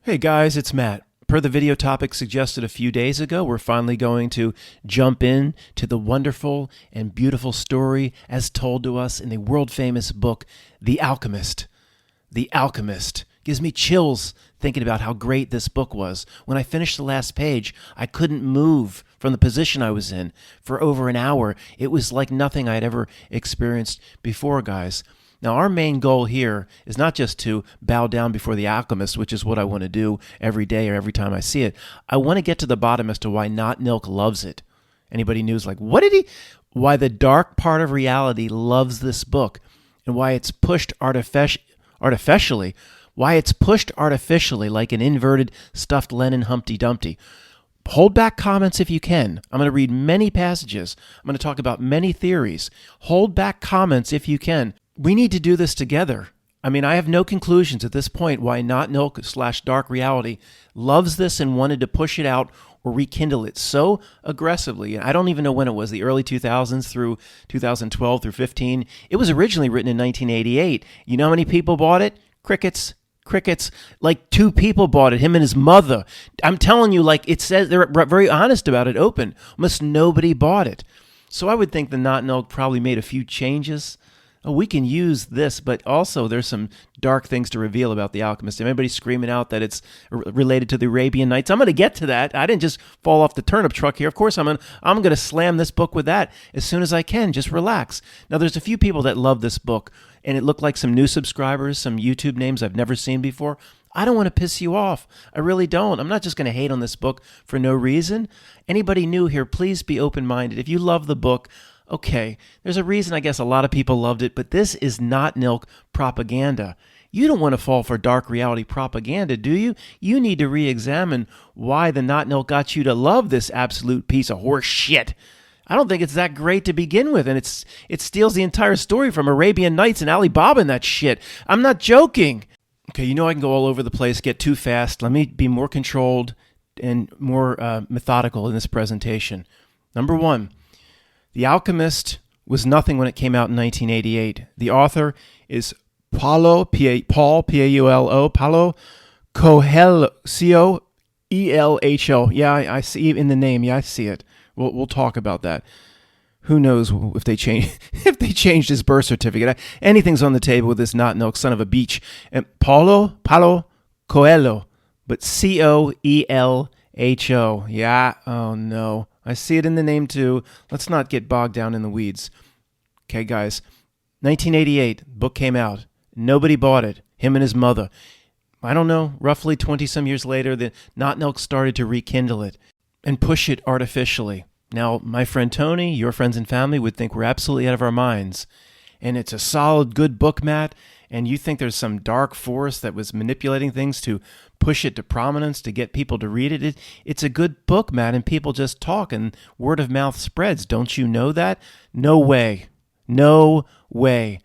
Hey guys, it's Matt. Per the video topic suggested a few days ago, we're finally going to jump in to the wonderful and beautiful story as told to us in the world-famous book, The Alchemist. The Alchemist. Gives me chills thinking about how great this book was. When I finished the last page, I couldn't move from the position I was in for over an hour. It was like nothing I had ever experienced before, guys. Now, our main goal here is not just to bow down before the Alchemist, which is what I want to do every day or every time I see it. I want to get to the bottom as to why Not Nilk loves it. Anybody knows, like, what did he? Why the dark part of reality loves this book, and why it's pushed artificially. Why it's pushed artificially like an inverted stuffed Lenin Humpty Dumpty. Hold back comments if you can. I'm going to read many passages. I'm going to talk about many theories. Hold back comments if you can. We need to do this together. I mean, I have no conclusions at this point why Not Nilk / Dark Reality loves this and wanted to push it out or rekindle it so aggressively. And I don't even know when it was, the early 2000s through 2012 through 15. It was originally written in 1988. You know how many people bought it? Crickets. Like 2 people bought it, him and his mother. I'm telling you, like it says, they're very honest about it, open. Almost nobody bought it. So I would think the Not Nilk probably made a few changes. Oh, we can use this, but also there's some dark things to reveal about The Alchemist. Everybody's screaming out that it's related to the Arabian Nights. I'm going to get to that. I didn't just fall off the turnip truck here. Of course, I'm going to slam this book with that as soon as I can. Just relax. Now, there's a few people that love this book, and it looked like some new subscribers, some YouTube names I've never seen before. I don't want to piss you off. I really don't. I'm not just going to hate on this book for no reason. Anybody new here, please be open-minded. If you love the book, okay, there's a reason I guess a lot of people loved it, but this is Not Nilk propaganda. You don't want to fall for dark reality propaganda, do you? You need to re-examine why the Not Nilk got you to love this absolute piece of horse shit. I don't think it's that great to begin with, and it steals the entire story from Arabian Nights and Alibaba and that shit. I'm not joking. Okay, you know I can go all over the place, get too fast. Let me be more controlled and more methodical in this presentation. Number 1. The Alchemist was nothing when it came out in 1988. The author is Paulo, P-A-U-L-O, Paulo Coelho, C-O-E-L-H-O. Yeah, I see it in the name. Yeah, I see it. We'll talk about that. Who knows if they changed his birth certificate? Anything's on the table with this Not Nilk son of a beach. And Paulo Coelho, but C-O-E-L-H-O. Yeah. Oh no. I see it in the name too. Let's not get bogged down in the weeds. Okay, guys. 1988, book came out. Nobody bought it. Him and his mother. I don't know, roughly 20-some years later, the Not Nilk started to rekindle it and push it artificially. Now, my friend Tony, your friends and family would think we're absolutely out of our minds. And it's a solid, good book, Matt, and you think there's some dark force that was manipulating things to push it to prominence, to get people to read it. It's a good book, Matt, and people just talk, and word of mouth spreads. Don't you know that? No way. No way.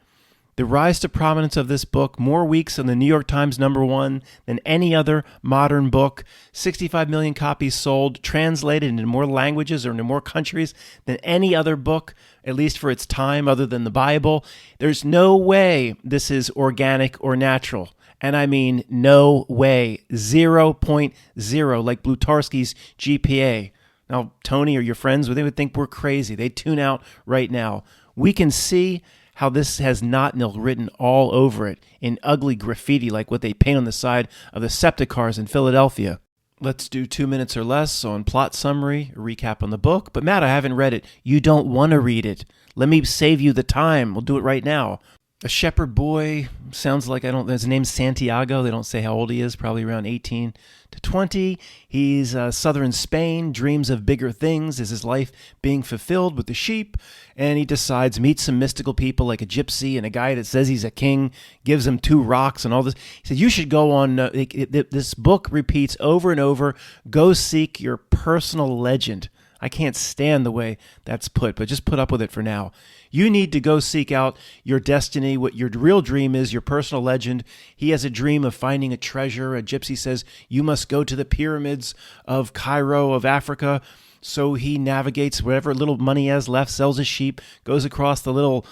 The rise to prominence of this book, more weeks on the New York Times #1 than any other modern book. 65 million copies sold, translated into more languages or into more countries than any other book, at least for its time, other than the Bible. There's no way this is organic or natural. And I mean no way. 0.0, like Blutarski's GPA. Now, Tony or your friends, they would think we're crazy. They'd tune out right now. We can see how this has Not Nilk written all over it in ugly graffiti like what they paint on the side of the septic cars in Philadelphia. Let's do 2 minutes or less on plot summary, a recap on the book. But Matt, I haven't read it. You don't want to read it. Let me save you the time. We'll do it right now. A shepherd boy, sounds like, his name's Santiago. They don't say how old he is, probably around 18 to 20. He's southern Spain, dreams of bigger things. Is his life being fulfilled with the sheep? And he decides, meets some mystical people like a gypsy and a guy that says he's a king, gives him 2 rocks and all this. He said, you should go on, this book repeats over and over, go seek your personal legend. I can't stand the way that's put, but just put up with it for now. You need to go seek out your destiny, what your real dream is, your personal legend. He has a dream of finding a treasure. A gypsy says, you must go to the pyramids of Cairo, of Africa. So he navigates whatever little money he has left, sells his sheep, goes across the little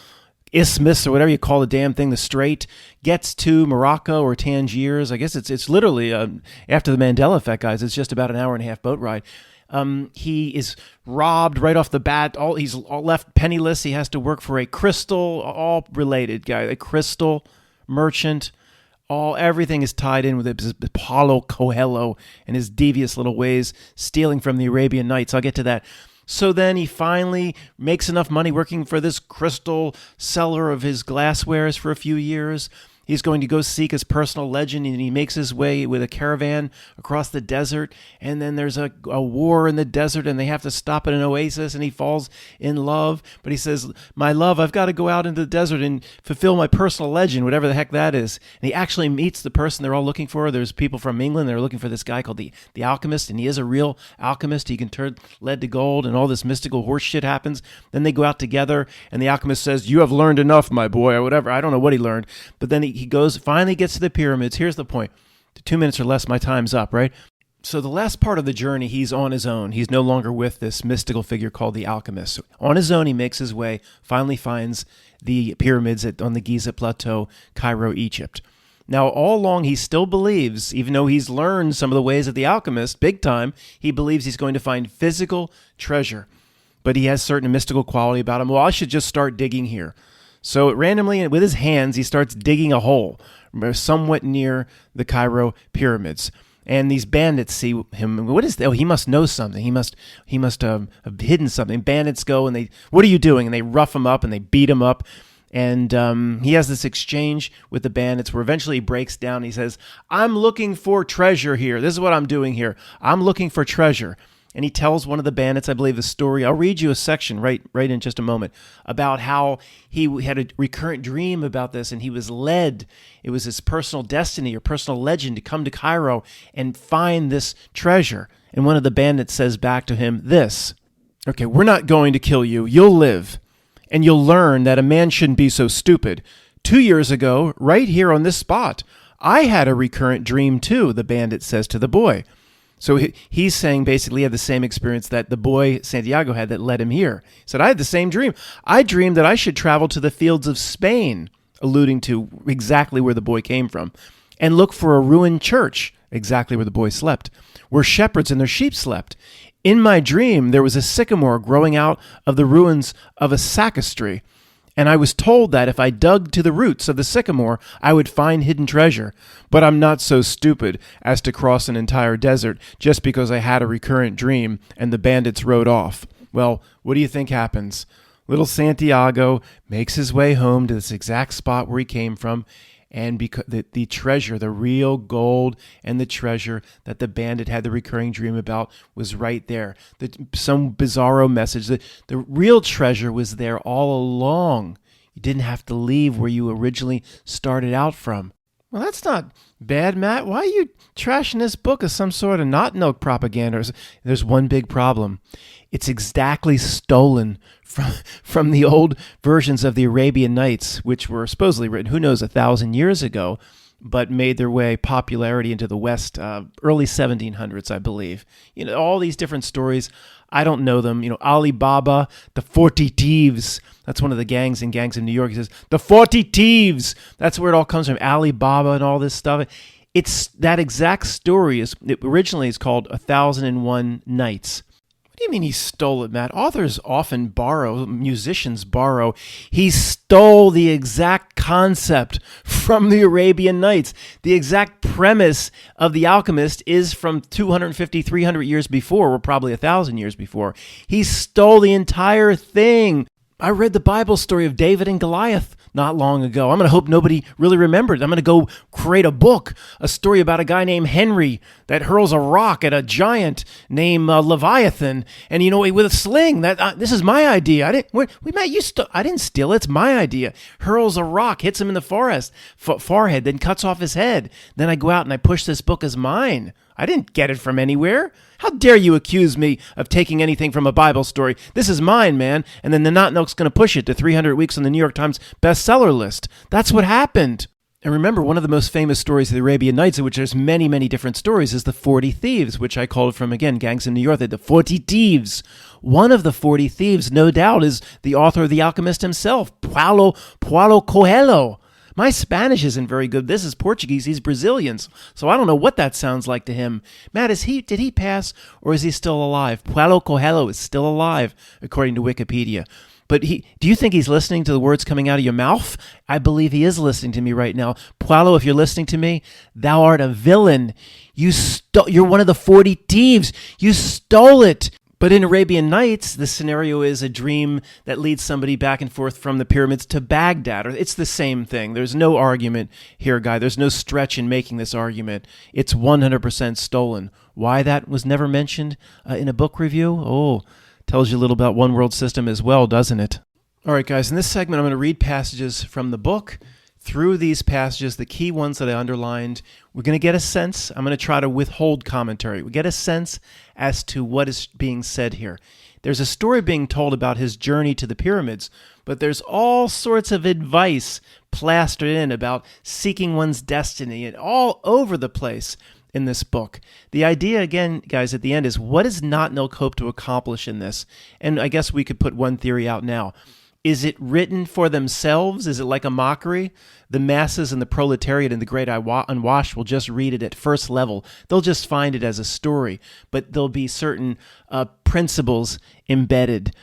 isthmus or whatever you call the damn thing, the strait, gets to Morocco or Tangiers. I guess it's literally, after the Mandela effect, guys, it's just about an hour and a half boat ride. He is robbed right off the bat. He's all left penniless. He has to work for a crystal, all related guy, a crystal merchant. Everything is tied in with Paulo Coelho and his devious little ways, stealing from the Arabian Nights. I'll get to that. So then he finally makes enough money working for this crystal seller of his glasswares for a few years. He's going to go seek his personal legend, and he makes his way with a caravan across the desert. And then there's a war in the desert, and they have to stop at an oasis, and he falls in love. But he says, my love, I've got to go out into the desert and fulfill my personal legend, whatever the heck that is. And he actually meets the person they're all looking for. There's people from England that are looking for this guy called the Alchemist, and he is a real alchemist. He can turn lead to gold, and all this mystical horse shit happens. Then they go out together, and the Alchemist says, you have learned enough, my boy, or whatever. I don't know what he learned. But then he finally gets to the pyramids. Here's the point. 2 minutes or less, my time's up, right? So the last part of the journey, he's on his own. He's no longer with this mystical figure called the Alchemist. So on his own, he makes his way, finally finds the pyramids on the Giza Plateau, Cairo, Egypt. Now, all along, he still believes, even though he's learned some of the ways of the Alchemist, big time, he believes he's going to find physical treasure. But he has certain mystical quality about him. Well, I should just start digging here. So randomly, with his hands, he starts digging a hole somewhat near the Cairo pyramids. And these bandits see him. What is that? Oh, he must know something. He must have hidden something. Bandits go and what are you doing? And they rough him up and they beat him up. And he has this exchange with the bandits where eventually he breaks down. He says, I'm looking for treasure here. This is what I'm doing here. I'm looking for treasure. And he tells one of the bandits, I believe, the story. I'll read you a section right in just a moment about how he had a recurrent dream about this, and he was led. It was his personal destiny or personal legend to come to Cairo and find this treasure. And one of the bandits says back to him this, okay, we're not going to kill you. You'll live, and you'll learn that a man shouldn't be so stupid. 2 years ago, right here on this spot, I had a recurrent dream too, the bandit says to the boy. So he's saying basically he had the same experience that the boy Santiago had that led him here. He said, I had the same dream. I dreamed that I should travel to the fields of Spain, alluding to exactly where the boy came from, and look for a ruined church, exactly where the boy slept, where shepherds and their sheep slept. In my dream, there was a sycamore growing out of the ruins of a sacristy. And I was told that if I dug to the roots of the sycamore, I would find hidden treasure. But I'm not so stupid as to cross an entire desert just because I had a recurrent dream and the bandits rode off. Well, what do you think happens? Little Santiago makes his way home to this exact spot where he came from, and because the treasure, the real gold and the treasure that the bandit had the recurring dream about was right there. Some bizarro message. The real treasure was there all along. You didn't have to leave where you originally started out from. Well, that's not bad, Matt. Why are you trashing this book as some sort of not milk propaganda? There's one big problem. It's exactly stolen from the old versions of the Arabian Nights, which were supposedly written, who knows, 1,000 years ago, but made their way popularity into the West, early 1700s, I believe. You know, all these different stories. I don't know them. You know, Ali Baba, the 40 Thieves. That's one of the gangs in Gangs of New York. He says, the 40 Thieves. That's where it all comes from. Ali Baba and all this stuff. It's that exact story. Originally is called 1001 Nights. What do you mean he stole it, Matt? Authors often borrow, musicians borrow. He stole the exact concept from the Arabian Nights. The exact premise of The Alchemist is from 250, 300 years before, or probably 1,000 years before. He stole the entire thing. I read the Bible story of David and Goliath not long ago. I'm going to hope nobody really remembered. I'm going to go create a book, a story about a guy named Henry that hurls a rock at a giant named Leviathan, and with a sling. This is my idea. I didn't steal it. It's my idea. Hurls a rock, hits him in the forehead, then cuts off his head. Then I go out and I push this book as mine. I didn't get it from anywhere. How dare you accuse me of taking anything from a Bible story? This is mine, man. And then the Not Milk's going to push it to 300 weeks on the New York Times bestseller list. That's what happened. And remember, one of the most famous stories of the Arabian Nights, in which there's many, many different stories, is the 40 Thieves, which I called from, again, Gangs in New York, the 40 Thieves. One of the 40 Thieves, no doubt, is the author of The Alchemist himself, Paulo Coelho. My Spanish isn't very good. This is Portuguese. He's Brazilian, so I don't know what that sounds like to him. Matt, did he pass, or is he still alive? Paulo Coelho is still alive, according to Wikipedia. But do you think he's listening to the words coming out of your mouth? I believe he is listening to me right now. Paulo, if you're listening to me, thou art a villain. You're one of the 40 thieves. You stole it. But in Arabian Nights, the scenario is a dream that leads somebody back and forth from the pyramids to Baghdad. It's the same thing. There's no argument here, Guy. There's no stretch in making this argument. It's 100% stolen. Why that was never mentioned in a book review? Oh, tells you a little about One World System as well, doesn't it? All right, guys, in this segment, I'm going to read passages from the book. Through these passages, the key ones that I underlined, we're going to get a sense. I'm going to try to withhold commentary. We get a sense as to what is being said here. There's a story being told about his journey to the pyramids, but there's all sorts of advice plastered in about seeking one's destiny and all over the place in this book. The idea, again, guys, at the end is, what does Not-Nilk hope to accomplish in this? And I guess we could put one theory out now. Is it written for themselves? Is it like a mockery? The masses and the proletariat and the great unwashed will just read it at first level. They'll just find it as a story, but there'll be certain principles embedded.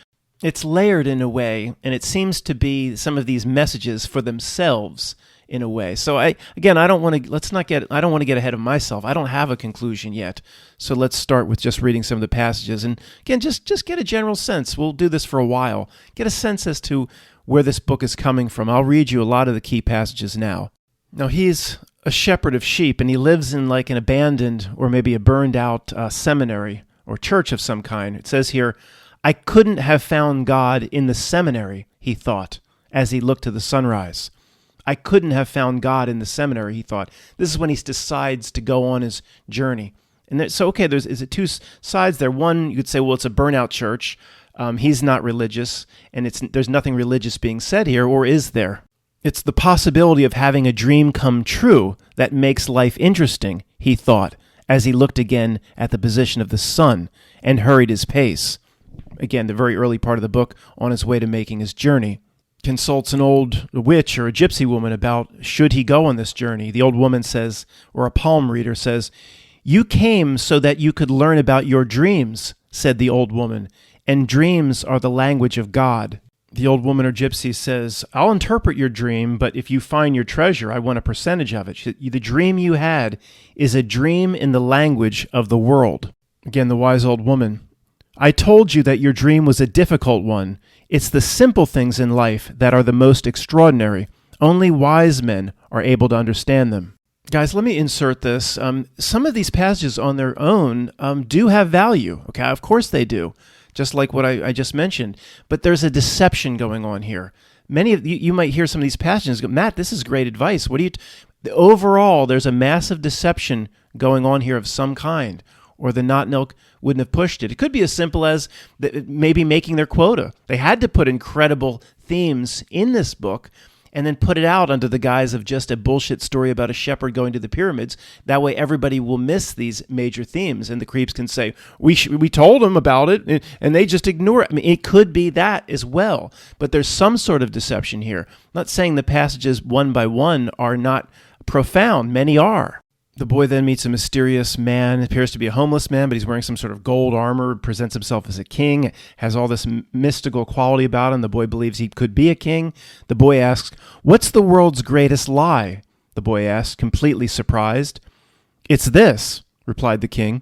It's layered in a way, and it seems to be some of these messages for themselves in a way. So I don't want to get ahead of myself. I don't have a conclusion yet. So let's start with just reading some of the passages. And again, just get a general sense. We'll do this for a while. Get a sense as to where this book is coming from. I'll read you a lot of the key passages now. Now, he's a shepherd of sheep, and he lives in like an abandoned or maybe a burned out seminary or church of some kind. It says here, I couldn't have found God in the seminary, he thought, as he looked to the sunrise. I couldn't have found God in the seminary, he thought. This is when he decides to go on his journey. And is it two sides there? One, you could say, well, it's a burnout church. He's not religious, and there's nothing religious being said here, or is there? It's the possibility of having a dream come true that makes life interesting, he thought, as he looked again at the position of the sun and hurried his pace. Again, the very early part of the book, on his way to making his journey. Consults an old witch or a gypsy woman about should he go on this journey. The old woman says, or a palm reader says, you came so that you could learn about your dreams, said the old woman, and dreams are the language of God. The old woman or gypsy says, I'll interpret your dream, but if you find your treasure, I want a percentage of it. The dream you had is a dream in the language of the world. Again, the wise old woman, I told you that your dream was a difficult one. It's the simple things in life that are the most extraordinary. Only wise men are able to understand them. Guys, let me insert this. Some of these passages on their own do have value. Okay, of course they do, just like what I just mentioned. But there's a deception going on here. Many of you might hear some of these passages go, Matt, this is great advice. Overall, there's a massive deception going on here of some kind, or the Not-Nilk wouldn't have pushed it. It could be as simple as maybe making their quota. They had to put incredible themes in this book and then put it out under the guise of just a bullshit story about a shepherd going to the pyramids. That way everybody will miss these major themes, and the creeps can say, we told them about it, and they just ignore it. I mean, it could be that as well, but there's some sort of deception here. I'm not saying the passages one by one are not profound. Many are. The boy then meets a mysterious man. It appears to be a homeless man, but he's wearing some sort of gold armor, presents himself as a king, has all this mystical quality about him. The boy believes he could be a king. The boy asks, what's the world's greatest lie? The boy asked, completely surprised. It's this, replied the king,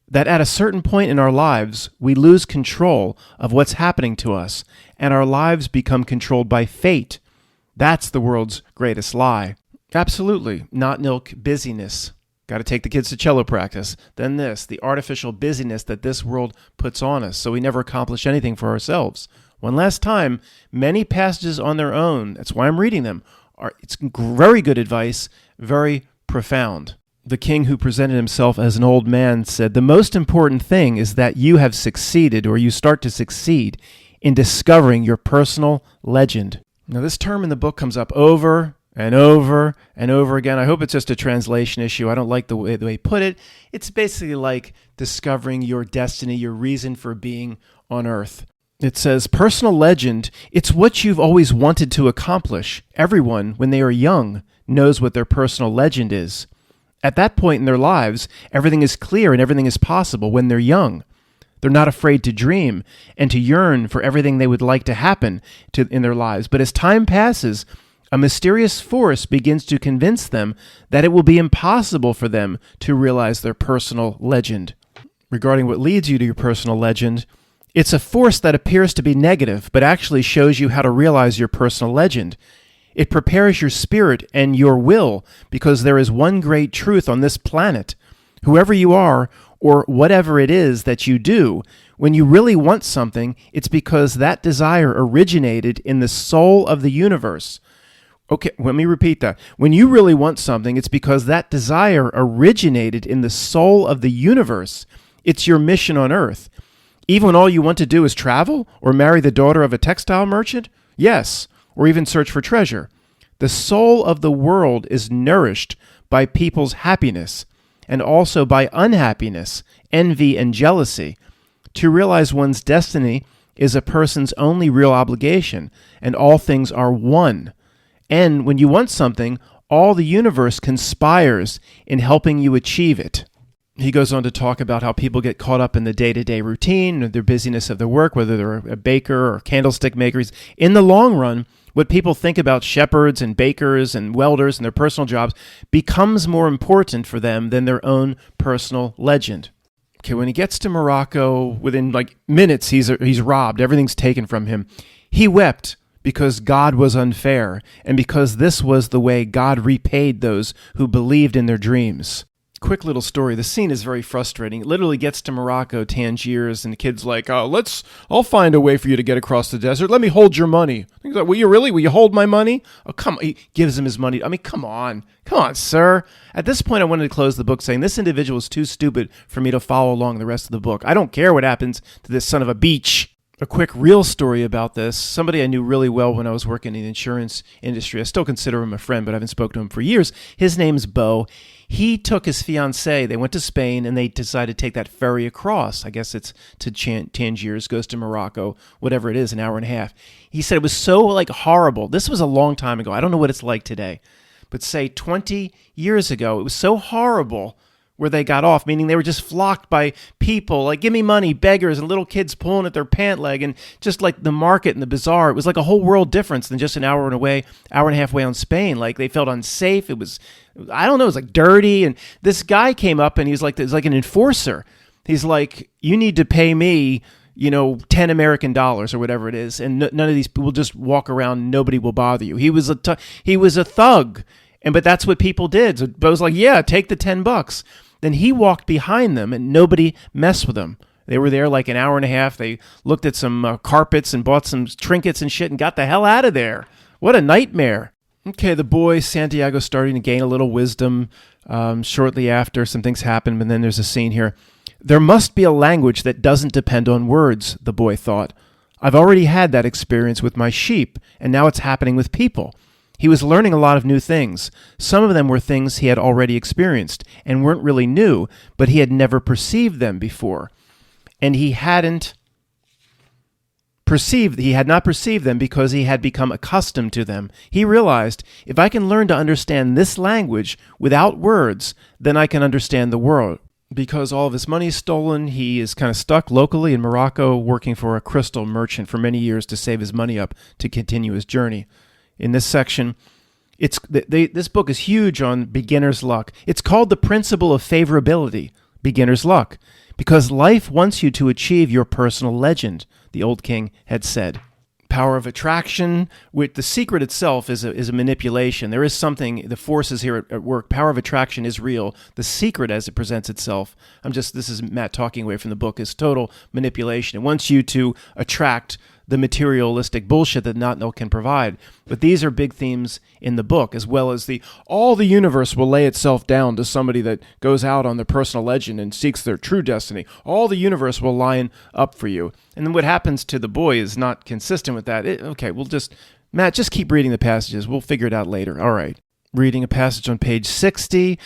that at a certain point in our lives, we lose control of what's happening to us, and our lives become controlled by fate. That's the world's greatest lie. Absolutely. Not-Nilk busyness. Got to take the kids to cello practice. Then the artificial busyness that this world puts on us, so we never accomplish anything for ourselves. One last time, many passages on their own, that's why I'm reading them, it's very good advice, very profound. The king, who presented himself as an old man, said, the most important thing is that you have succeeded, or you start to succeed, in discovering your personal legend. Now, this term in the book comes up over and over again. I hope it's just a translation issue. I don't like the way he put it. It's basically like discovering your destiny, your reason for being on Earth. It says, personal legend, it's what you've always wanted to accomplish. Everyone, when they are young, knows what their personal legend is. At that point in their lives, everything is clear and everything is possible when they're young. They're not afraid to dream and to yearn for everything they would like to happen in their lives. But as time passes, a mysterious force begins to convince them that it will be impossible for them to realize their personal legend. Regarding what leads you to your personal legend, it's a force that appears to be negative, but actually shows you how to realize your personal legend. It prepares your spirit and your will because there is one great truth on this planet. Whoever you are, or whatever it is that you do, when you really want something, it's because that desire originated in the soul of the universe. Okay, let me repeat that. When you really want something, it's because that desire originated in the soul of the universe. It's your mission on Earth. Even when all you want to do is travel or marry the daughter of a textile merchant? Yes, or even search for treasure. The soul of the world is nourished by people's happiness and also by unhappiness, envy, and jealousy. To realize one's destiny is a person's only real obligation, and all things are one. And when you want something, all the universe conspires in helping you achieve it. He goes on to talk about how people get caught up in the day-to-day routine, their busyness of their work, whether they're a baker or candlestick makers. In the long run, what people think about shepherds and bakers and welders and their personal jobs becomes more important for them than their own personal legend. Okay, when he gets to Morocco, within minutes, he's robbed. Everything's taken from him. He wept because God was unfair and because this was the way God repaid those who believed in their dreams. Quick little story. The scene is very frustrating. It literally gets to Morocco, Tangiers, and the kid's like, I'll find a way for you to get across the desert. Let me hold your money. He's like, will you hold my money? Oh, come on. He gives him his money. I mean, come on, sir. At this point, I wanted to close the book saying this individual is too stupid for me to follow along the rest of the book. I don't care what happens to this son of a beach. A quick real story about this. Somebody I knew really well when I was working in the insurance industry. I still consider him a friend, but I haven't spoken to him for years. His name's Bo. He took his fiancée. They went to Spain, and they decided to take that ferry across. I guess it's to Tangiers, goes to Morocco, whatever it is, an hour and a half. He said it was so horrible. This was a long time ago. I don't know what it's like today. But say 20 years ago, it was so horrible where they got off, meaning they were just flocked by people, like, give me money, beggars, and little kids pulling at their pant leg, and just like the market and the bazaar. It was like a whole world difference than just an hour and a half away on Spain. Like, they felt unsafe. It was, I don't know, it was like dirty. And this guy came up and he's like an enforcer. He's like, you need to pay me, $10 American or whatever it is. And none of these people just walk around. Nobody will bother you. He was a thug. But that's what people did. So Bo's like, yeah, take the $10. Then he walked behind them and nobody messed with them. They were there like an hour and a half. They looked at some carpets and bought some trinkets and shit and got the hell out of there. What a nightmare. Okay, the boy, Santiago's starting to gain a little wisdom. Shortly after, some things happen, and then there's a scene here. There must be a language that doesn't depend on words, the boy thought. I've already had that experience with my sheep, and now it's happening with people. He was learning a lot of new things. Some of them were things he had already experienced and weren't really new, but he had never perceived them before. And he had not perceived them because he had become accustomed to them. He realized, if I can learn to understand this language without words, then I can understand the world. Because all of his money is stolen, he is kind of stuck locally in Morocco working for a crystal merchant for many years to save his money up to continue his journey. In this section, this book is huge on beginner's luck. It's called The Principle of Favorability, Beginner's Luck, because life wants you to achieve your personal legend, the old king had said. Power of attraction, with the secret itself is a manipulation. There is something, the forces here at work. Power of attraction is real. The secret as it presents itself, this is Matt talking away from the book, is total manipulation. It wants you to attract the materialistic bullshit that not can provide. But these are big themes in the book, as well as all the universe will lay itself down to somebody that goes out on their personal legend and seeks their true destiny. All the universe will line up for you. And then what happens to the boy is not consistent with that. We'll just Matt, just keep reading the passages. We'll figure it out later. All right. Reading a passage on page 60.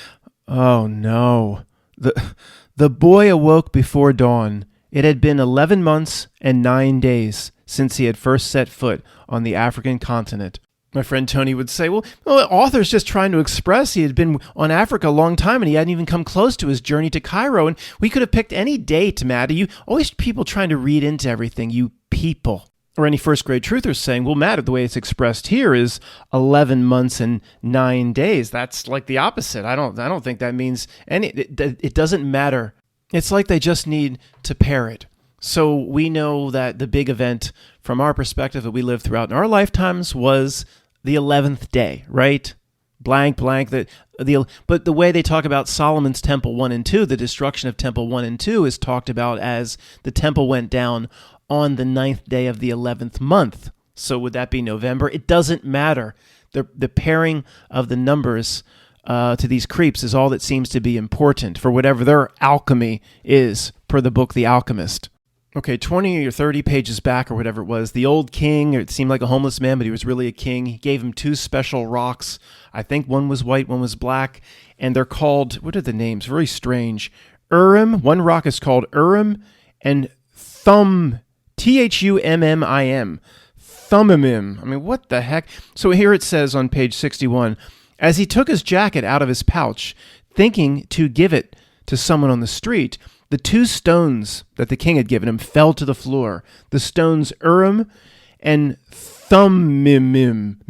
Oh, no. The boy awoke before dawn. It had been 11 months and 9 days since he had first set foot on the African continent. My friend Tony would say, well, the author's just trying to express he had been on Africa a long time and he hadn't even come close to his journey to Cairo. And we could have picked any date, Matt. You always people trying to read into everything, you people. Or any first grade truthers saying, well, Matt, the way it's expressed here is 11 months and 9 days. That's like the opposite. I don't think that means any. It doesn't matter. It's like they just need to pair it. So we know that the big event from our perspective that we lived throughout in our lifetimes was the 11th day, right? Blank. But the way they talk about Solomon's Temple 1 and 2, the destruction of Temple 1 and 2 is talked about as the temple went down on the 9th day of the 11th month. So would that be November? It doesn't matter. The pairing of the numbers to these creeps is all that seems to be important for whatever their alchemy is, per the book The Alchemist. Okay, 20 or 30 pages back or whatever it was, the old king, it seemed like a homeless man, but he was really a king. He gave him 2 special rocks. I think one was white, one was black, and they're called, what are the names? Very strange. Urim, one rock is called Urim, and Thummim, Thummim. Thummim. I mean, what the heck? So here it says on page 61, as he took his jacket out of his pouch, thinking to give it to someone on the street, the 2 stones that the king had given him fell to the floor. The stones Urim and Thummim.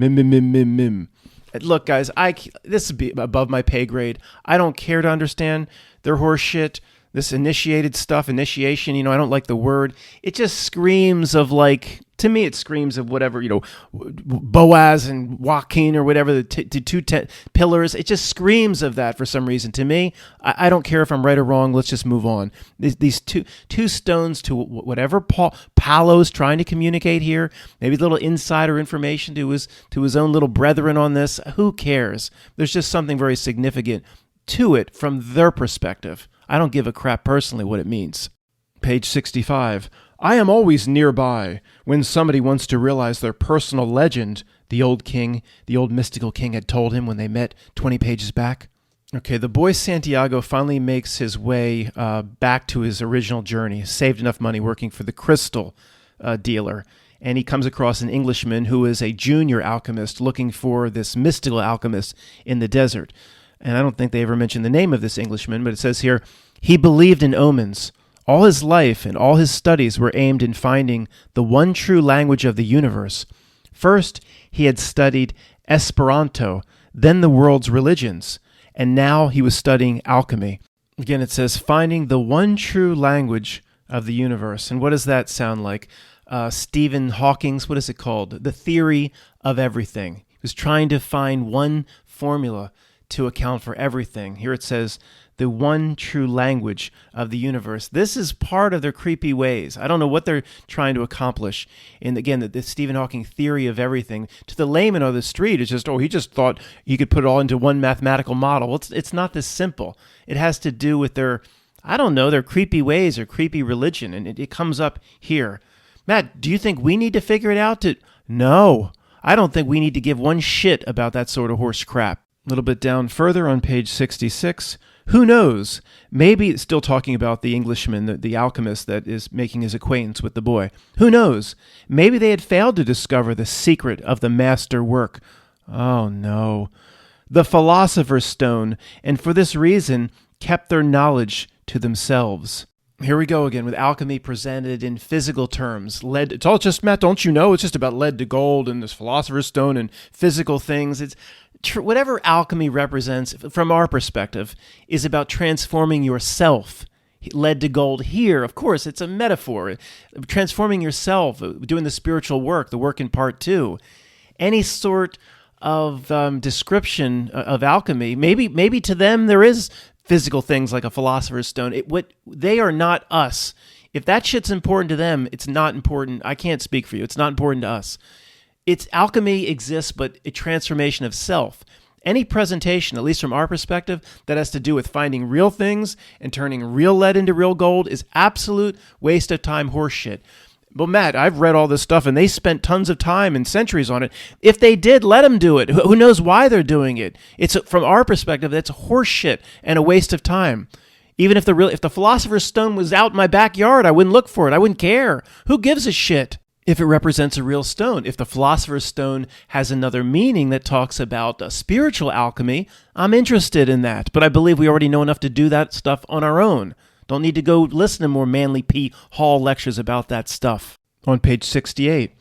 Look, guys, this would be above my pay grade. I don't care to understand their horse shit. This initiation, I don't like the word. It just screams of to me, it screams of whatever, Boaz and Joaquin or whatever, the 2 pillars. It just screams of that for some reason. To me, I don't care if I'm right or wrong. Let's just move on. These two stones to whatever Paulo's trying to communicate here, maybe a little insider information to his own little brethren on this. Who cares? There's just something very significant to it from their perspective. I don't give a crap personally what it means. Page 65. I am always nearby when somebody wants to realize their personal legend, the old mystical king had told him when they met 20 pages back. Okay, the boy Santiago finally makes his way back to his original journey, saved enough money working for the crystal dealer, and he comes across an Englishman who is a junior alchemist looking for this mystical alchemist in the desert. And I don't think they ever mention the name of this Englishman, but it says here, he believed in omens. All his life and all his studies were aimed in finding the one true language of the universe. First, he had studied Esperanto, then the world's religions, and now he was studying alchemy. Again, it says, finding the one true language of the universe. And what does that sound like? Stephen Hawking's, what is it called? The theory of everything. He was trying to find one formula to account for everything. Here it says, the one true language of the universe. This is part of their creepy ways. I don't know what they're trying to accomplish. And again, the Stephen Hawking theory of everything, to the layman on the street, it's just, he just thought he could put it all into one mathematical model. Well, it's not this simple. It has to do with their creepy ways or creepy religion. And it comes up here. Matt, do you think we need to figure it out? No, I don't think we need to give one shit about that sort of horse crap. A little bit down further on page 66, who knows? Maybe it's still talking about the Englishman, the alchemist that is making his acquaintance with the boy. Who knows? Maybe they had failed to discover the secret of the master work. Oh no. The philosopher's stone, and for this reason kept their knowledge to themselves. Here we go again with alchemy presented in physical terms. Lead, it's all just, Matt, don't you know? It's just about lead to gold and this philosopher's stone and physical things. It's whatever alchemy represents, from our perspective, is about transforming yourself. Lead to gold here, of course, it's a metaphor. Transforming yourself, doing the spiritual work, the work in part 2. Any sort of description of alchemy, maybe to them there is physical things like a philosopher's stone. They are not us. If that shit's important to them, it's not important. I can't speak for you. It's not important to us. Alchemy exists, but a transformation of self. Any presentation, at least from our perspective, that has to do with finding real things and turning real lead into real gold is absolute waste of time horseshit. Well, Matt, I've read all this stuff, and they spent tons of time and centuries on it. If they did, let them do it. Who knows why they're doing it? It's from our perspective, that's horseshit and a waste of time. Even if the Philosopher's Stone was out in my backyard, I wouldn't look for it. I wouldn't care. Who gives a shit if it represents a real stone? If the Philosopher's Stone has another meaning that talks about spiritual alchemy, I'm interested in that. But I believe we already know enough to do that stuff on our own. Don't need to go listen to more Manly P. Hall lectures about that stuff. On page 68,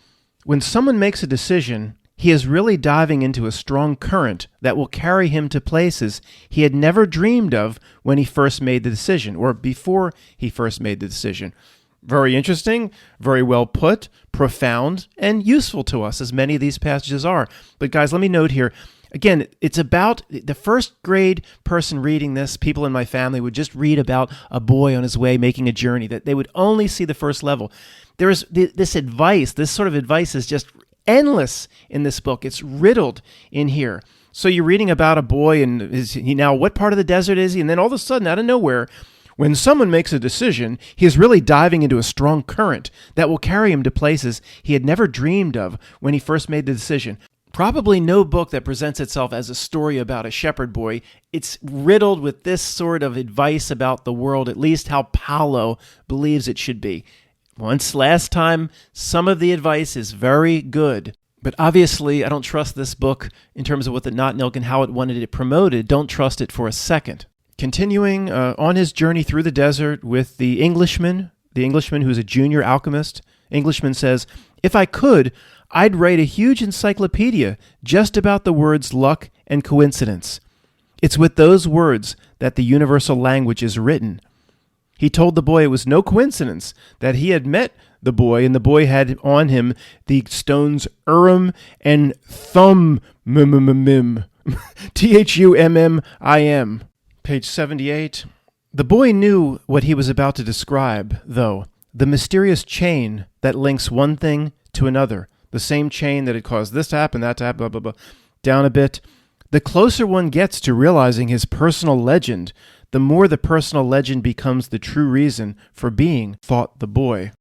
when someone makes a decision, he is really diving into a strong current that will carry him to places he had never dreamed of when he first made the decision, or before he first made the decision. Very interesting, very well put, profound, and useful to us, as many of these passages are. But guys, let me note here, again, it's about the first grade person reading this. People in my family would just read about a boy on his way making a journey, that they would only see the first level. There is this advice, this sort of advice is just endless in this book. It's riddled in here. So you're reading about a boy, and is he now, what part of the desert is he? And then all of a sudden, out of nowhere, when someone makes a decision, he is really diving into a strong current that will carry him to places he had never dreamed of when he first made the decision. Probably no book that presents itself as a story about a shepherd boy. It's riddled with this sort of advice about the world, at least how Paulo believes it should be. Last time, some of the advice is very good. But obviously, I don't trust this book in terms of what the Knot Ilk and how it wanted it promoted. Don't trust it for a second. Continuing on his journey through the desert with the Englishman who's a junior alchemist, Englishman says, "If I could, I'd write a huge encyclopedia just about the words luck and coincidence. It's with those words that the universal language is written." He told the boy it was no coincidence that he had met the boy, and the boy had on him the stones Urim and Thummim, Thummim. Page 78. The boy knew what he was about to describe, though, the mysterious chain that links one thing to another, the same chain that had caused this to happen, that to happen, blah, blah, blah. Down a bit. The closer one gets to realizing his personal legend, the more the personal legend becomes the true reason for being, thought the boy.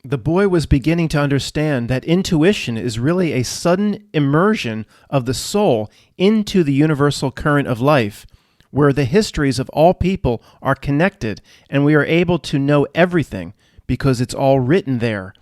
The boy was beginning to understand that intuition is really a sudden immersion of the soul into the universal current of life, where the histories of all people are connected and we are able to know everything because it's all written there.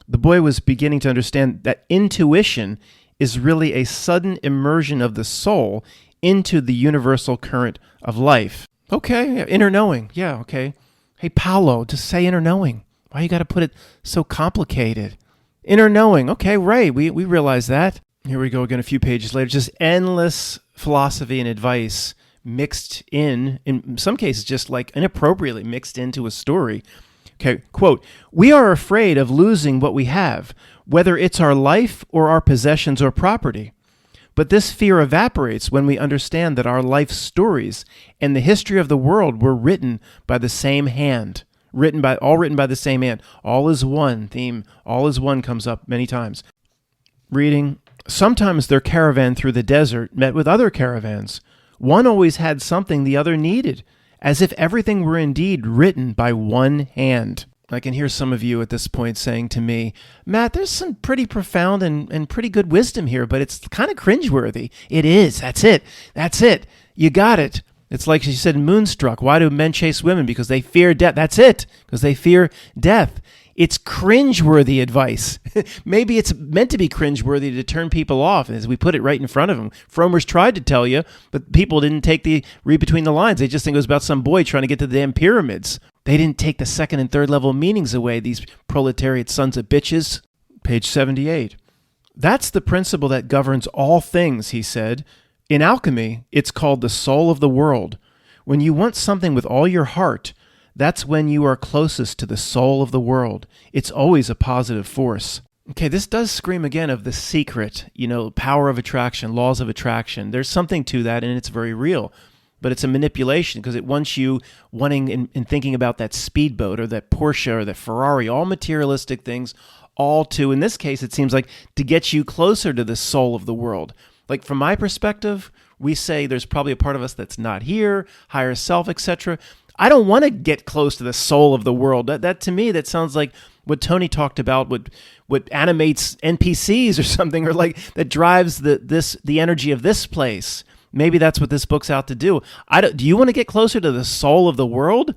The boy was beginning to understand that intuition is really a sudden immersion of the soul into the universal current of life. Okay, inner knowing. Yeah, okay. Hey, Paulo, just say inner knowing. Why you got to put it so complicated? Inner knowing. Okay, right. We realize that. Here we go again a few pages later. Just endless philosophy and advice mixed in some cases, just like inappropriately mixed into a story. Okay, quote, "We are afraid of losing what we have, whether it's our life or our possessions or property. But this fear evaporates when we understand that our life stories and the history of the world were written by the same hand. Written by the same hand. All is one theme. All is one comes up many times. Reading, sometimes their caravan through the desert met with other caravans. One always had something the other needed, as if everything were indeed written by one hand." I can hear some of you at this point saying to me, "Matt, there's some pretty profound and pretty good wisdom here, but it's kind of cringeworthy." It is. That's it. You got it. It's like she said in Moonstruck, why do men chase women? Because they fear death. That's it. Because they fear death. It's cringeworthy advice. Maybe it's meant to be cringeworthy to turn people off, as we put it right in front of them. Fromers tried to tell you, but people didn't read between the lines. They just think it was about some boy trying to get to the damn pyramids. They didn't take the second and third level meanings away, these proletariat sons of bitches. Page 78. "That's the principle that governs all things," he said. "In alchemy, it's called the soul of the world. When you want something with all your heart, that's when you are closest to the soul of the world. It's always a positive force." Okay, this does scream again of the secret, power of attraction, laws of attraction. There's something to that, and it's very real. But it's a manipulation because it wants you wanting and thinking about that speedboat or that Porsche or that Ferrari, all materialistic things, all to, in this case, it seems like to get you closer to the soul of the world. Like from my perspective, we say there's probably a part of us that's not here, higher self, etc. I don't want to get close to the soul of the world. That to me, that sounds like what Tony talked about, what animates NPCs or something, or like that drives the energy of this place. Maybe that's what this book's out to do. Do you want to get closer to the soul of the world?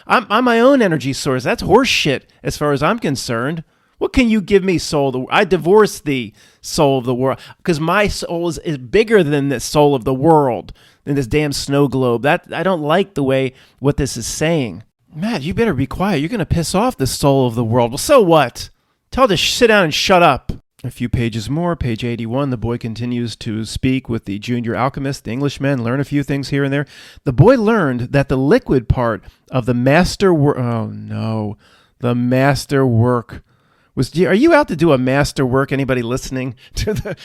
I'm my own energy source. That's horse shit as far as I'm concerned. What can you give me, soul of the world? I divorce thee, soul of the world, because my soul is bigger than the soul of the world, than this damn snow globe. I don't like the way what this is saying. Matt, you better be quiet. You're going to piss off the soul of the world. Well, so what? Tell her to sit down and shut up. A few pages more, page 81, the boy continues to speak with the junior alchemist, the Englishman, learn a few things here and there. The boy learned that the liquid part of the master work... Oh, no. The master work... Are you out to do a master work? Anybody listening to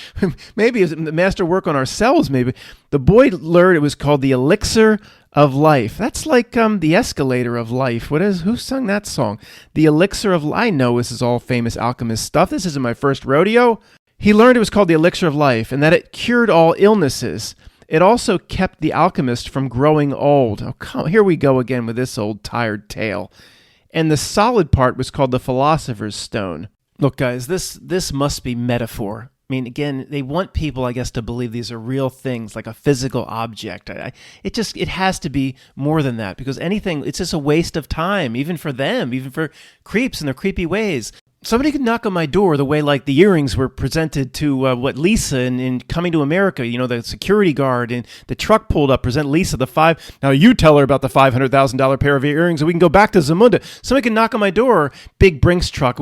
maybe it's the master work on ourselves? Maybe the boy learned it was called the elixir of life. That's like the escalator of life. Who sung that song? The elixir of life. I know this is all famous alchemist stuff. This isn't my first rodeo. He learned it was called the elixir of life, and that it cured all illnesses. It also kept the alchemist from growing old. Oh, here we go again with this old tired tale. And the solid part was called the philosopher's stone. Look, guys, this must be metaphor. I mean, again, they want people, I guess, to believe these are real things, like a physical object. It has to be more than that, because anything, it's just a waste of time, even for them, even for creeps in their creepy ways. Somebody could knock on my door the way like the earrings were presented to Lisa in Coming to America, the security guard and the truck pulled up, present Lisa now you tell her about the $500,000 pair of earrings and we can go back to Zamunda. Somebody can knock on my door, big Brinks truck.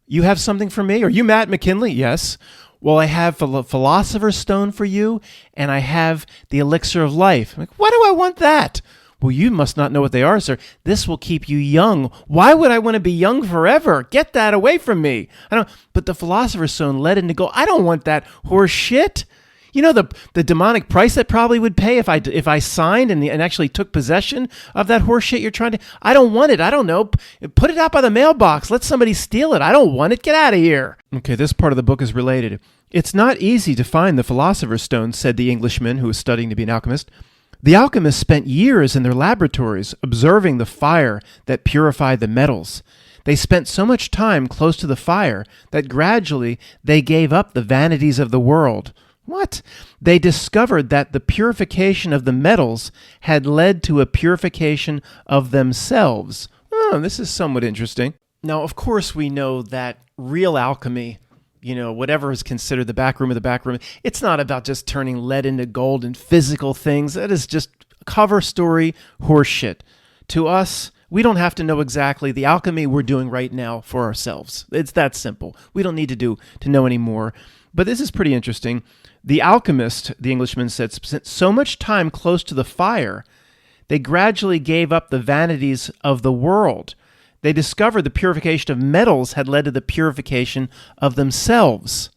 You have something for me? Are you Matt McKinley? Yes. Well, I have the philosopher's stone for you and I have the elixir of life. I'm like, why do I want that? Well, you must not know what they are, sir. This will keep you young. Why would I want to be young forever? Get that away from me. But the philosopher's stone led into gold. I don't want that horse shit. The demonic price that probably would pay if I signed and actually took possession of that horse shit you're trying to. I don't want it. I don't know. Put it out by the mailbox. Let somebody steal it. I don't want it. Get out of here. Okay, this part of the book is related. It's not easy to find the philosopher's stone, said the Englishman who was studying to be an alchemist. The alchemists spent years in their laboratories observing the fire that purified the metals. They spent so much time close to the fire that gradually they gave up the vanities of the world. What? They discovered that the purification of the metals had led to a purification of themselves. Oh, this is somewhat interesting. Now, of course, we know that real alchemy, whatever is considered the back room of the back room, it's not about just turning lead into gold and physical things. That is just cover story horseshit. To us, we don't have to know exactly the alchemy we're doing right now for ourselves. It's that simple. We don't need to know any more. But this is pretty interesting. The alchemist, the Englishman said, spent so much time close to the fire, they gradually gave up the vanities of the world. They discovered the purification of metals had led to the purification of themselves.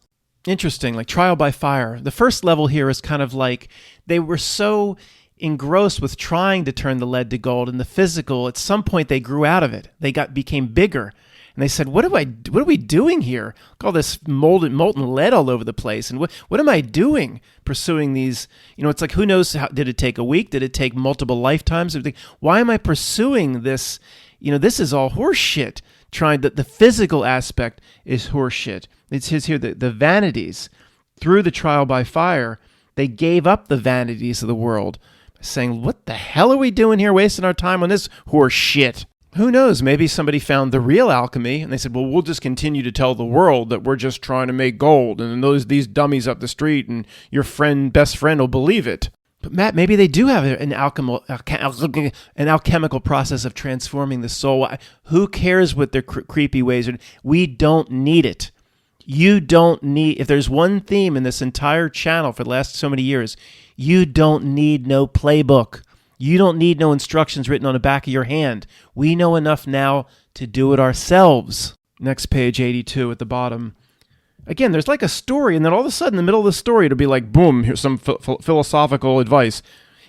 Interesting, like trial by fire. The first level here is kind of like they were so engrossed with trying to turn the lead to gold and the physical, at some point they grew out of it. They became bigger. And they said, what are we doing here? Look, all this molten lead all over the place. And what am I doing pursuing these? It's like, who knows, did it take a week? Did it take multiple lifetimes? Why am I pursuing this? This is all horse shit. The physical aspect is horse shit. It says here that the vanities, through the trial by fire, they gave up the vanities of the world, saying, what the hell are we doing here wasting our time on this horse shit? Who knows? Maybe somebody found the real alchemy and they said, well, we'll just continue to tell the world that we're just trying to make gold, and these dummies up the street and your best friend will believe it. But Matt, maybe they do have an alchemical process of transforming the soul. Who cares what their creepy ways are? We don't need it. You don't need, if there's one theme in this entire channel for the last so many years, you don't need no playbook. You don't need no instructions written on the back of your hand. We know enough now to do it ourselves. Next page, 82 at the bottom. Again, there's like a story, and then all of a sudden, in the middle of the story, it'll be like, boom, here's some philosophical advice.